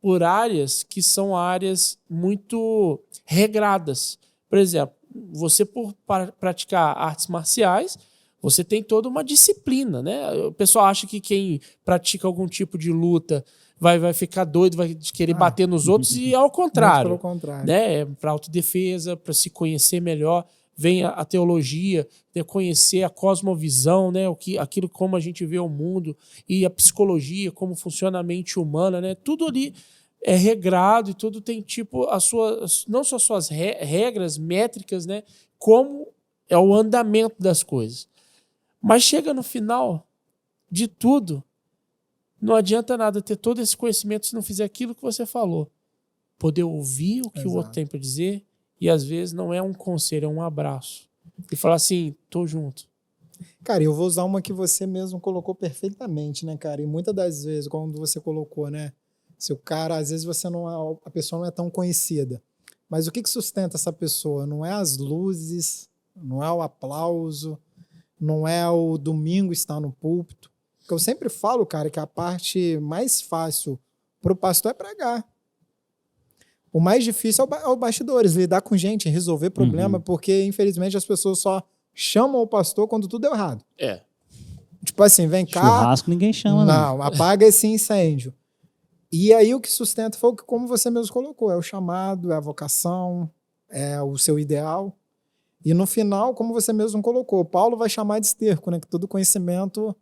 por áreas que são áreas muito regradas. Por exemplo, você por praticar artes marciais, você tem toda uma disciplina, né? O pessoal acha que quem pratica algum tipo de luta vai ficar doido, vai querer bater nos outros, e ao contrário. Muito pelo contrário. Né? Para autodefesa, para se conhecer melhor. Vem a teologia, né? Conhecer a cosmovisão, né? Aquilo como a gente vê o mundo, e a psicologia, como funciona a mente humana, né? Tudo ali é regrado, e tudo tem tipo não só suas regras, métricas, né? Como é o andamento das coisas. Mas chega no final de tudo, não adianta nada ter todo esse conhecimento se não fizer aquilo que você falou. Poder ouvir o que o outro tem para dizer, e às vezes não é um conselho, é um abraço. E falar assim, tô junto. Cara, eu vou usar uma que você mesmo colocou perfeitamente, né, cara? E muitas das vezes, quando você colocou, né? Se o cara, às vezes a pessoa não é tão conhecida. Mas o que sustenta essa pessoa? Não é as luzes, não é o aplauso, não é o domingo estar no púlpito. Porque eu sempre falo, cara, que a parte mais fácil pro pastor é pregar. O mais difícil é o bastidores, lidar com gente, resolver problema, porque, infelizmente, as pessoas só chamam o pastor quando tudo deu errado. É. Tipo assim, vem cá... Churrasco ninguém chama, não. Apaga esse incêndio. E aí o que sustenta foi o que, como você mesmo colocou, é o chamado, é a vocação, é o seu ideal. E no final, como você mesmo colocou, Paulo vai chamar de esterco, né? Que todo conhecimento...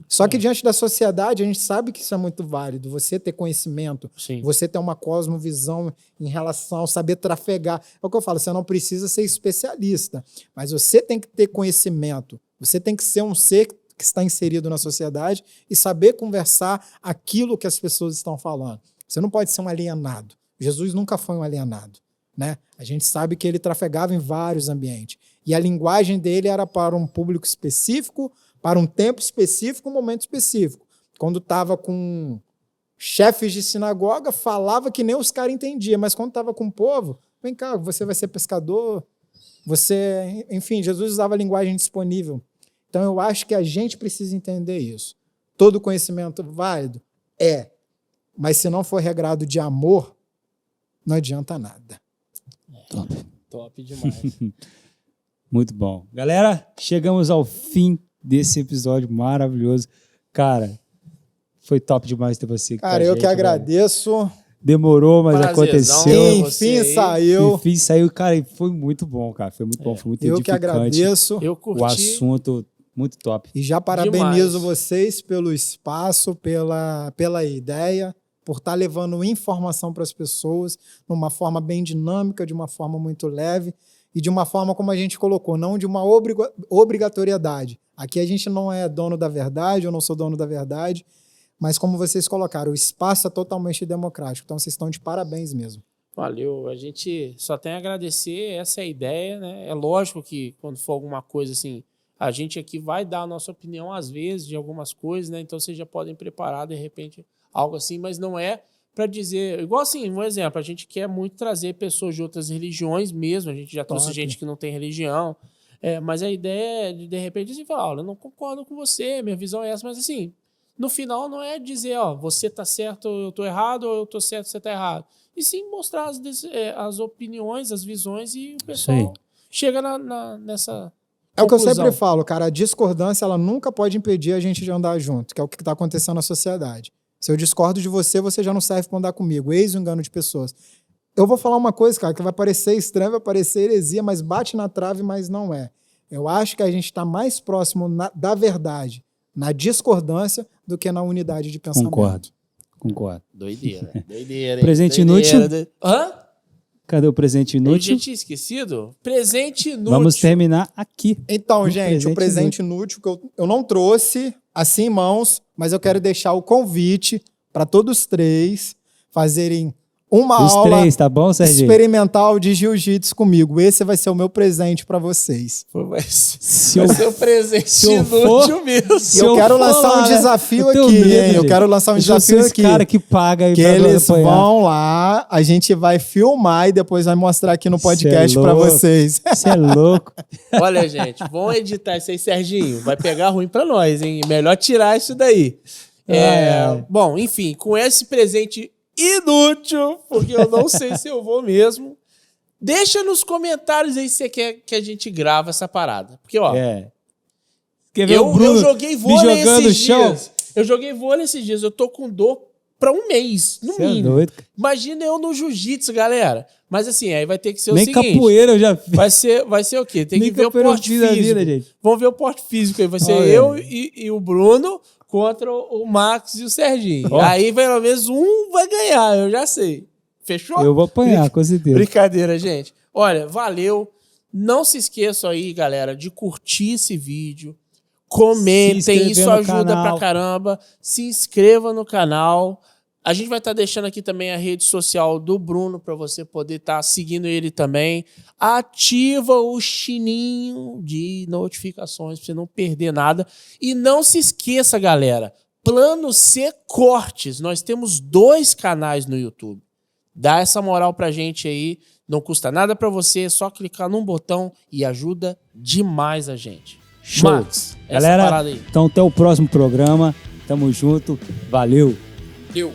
Só que diante da sociedade, a gente sabe que isso é muito válido. Você ter conhecimento, Sim. você ter uma cosmovisão em relação ao saber trafegar. É o que eu falo, você não precisa ser especialista, mas você tem que ter conhecimento. Você tem que ser um ser que está inserido na sociedade e saber conversar aquilo que as pessoas estão falando. Você não pode ser um alienado. Jesus nunca foi um alienado, né? A gente sabe que ele trafegava em vários ambientes. E a linguagem dele era para um público específico, para um tempo específico, um momento específico. Quando estava com chefes de sinagoga, falava que nem os caras entendiam, mas quando estava com o povo, vem cá, você vai ser pescador, você... Enfim, Jesus usava a linguagem disponível. Então eu acho que a gente precisa entender isso. Todo conhecimento válido? É. Mas se não for regrado de amor, não adianta nada. Top demais. Muito bom. Galera, chegamos ao fim desse episódio maravilhoso. Cara, foi top demais ter você aqui. Cara, eu que agradeço. Velho. Demorou, mas Prazerzão, aconteceu. Enfim saiu. Enfim saiu, cara, e foi muito bom, cara. Foi muito bom, foi muito Eu edificante. que agradeço. Eu curti. O assunto, muito top. E já parabenizo Demais. vocês pelo espaço, pela ideia, por estar levando informação para as pessoas, de uma forma bem dinâmica, de uma forma muito leve e de uma forma como a gente colocou, não de uma obrigatoriedade. Aqui a gente não é dono da verdade, eu não sou dono da verdade, mas como vocês colocaram, o espaço é totalmente democrático. Então vocês estão de parabéns mesmo. Valeu. A gente só tem a agradecer, essa é a ideia, né? É lógico que quando for alguma coisa assim, a gente aqui vai dar a nossa opinião às vezes de algumas coisas, né? Então vocês já podem preparar de repente algo assim, mas não é para dizer... Igual assim, um exemplo, a gente quer muito trazer pessoas de outras religiões mesmo, a gente já trouxe gente que não tem religião, mas a ideia é de repente assim, falar, olha, eu não concordo com você, minha visão é essa, mas assim, no final não é dizer, ó, você tá certo, eu tô errado, ou eu tô certo, você tá errado. E sim mostrar as opiniões, as visões, e o pessoal chega nessa... É o que eu sempre falo, cara, a discordância ela nunca pode impedir a gente de andar junto, que é o que está acontecendo na sociedade. Se eu discordo de você, você já não serve para andar comigo. Eis o engano de pessoas. Eu vou falar uma coisa, cara, que vai parecer estranho, vai parecer heresia, mas bate na trave, mas não é. Eu acho que a gente está mais próximo da verdade, na discordância, do que na unidade de pensamento. Concordo. Doideira, hein? Presente inútil? Hã? Cadê o presente inútil? Eu já tinha esquecido. Presente inútil. Vamos terminar aqui. Então, gente, o presente inútil que eu não trouxe assim em mãos, mas eu quero deixar o convite para todos três fazerem uma Os aula 3, tá bom, Serginho? experimental de jiu-jitsu comigo. Esse vai ser o meu presente pra vocês. Vai Se ser eu, o presente se eu for- inútil mesmo. E eu quero lançar um desafio aqui, hein? Eu quero lançar um desafio aqui. cara que paga aí Que pra eles apoiar. vão lá, a gente vai filmar e depois vai mostrar aqui no podcast pra louco. vocês. Você é louco. Olha, gente, vão editar isso aí, Serginho. Vai pegar ruim pra nós, hein? Melhor tirar isso daí. Bom, enfim, com esse presente inútil, porque eu não sei se eu vou mesmo, deixa nos comentários aí se você quer que a gente grava essa parada. Porque, ó, Quer ver eu o Bruno joguei me vôlei jogando no esses chão? dias. Eu joguei vôlei esses dias. Eu tô com dor pra um mês, no Você é mínimo. doido, cara. Imagina eu no jiu-jitsu, galera. Mas assim, aí vai ter que ser Nem o seguinte. capoeira eu já fiz. Vai ser o quê? Tem Nem que ver o capoeira eu porte fiz na físico. vida, gente. Vamos ver o porte físico aí. Vai ser Olha. eu e o Bruno contra o Max e o Serginho. Ó. Aí, pelo menos, um vai ganhar, eu já sei. Fechou? Eu vou apanhar, com certeza. Brincadeira, gente. Olha, valeu. Não se esqueçam aí, galera, de curtir esse vídeo. Se Comentem, inscrever isso no ajuda canal. pra caramba. Se inscreva no canal. A gente vai estar deixando aqui também a rede social do Bruno para você poder estar seguindo ele também. Ativa o sininho de notificações para você não perder nada. E não se esqueça, galera, Plano C Cortes. Nós temos 2 canais no YouTube. Dá essa moral pra gente aí. Não custa nada para você, é só clicar num botão e ajuda demais a gente. Show. Max, essa parada Galera, aí. então até o próximo programa. Tamo junto. Valeu. Deu.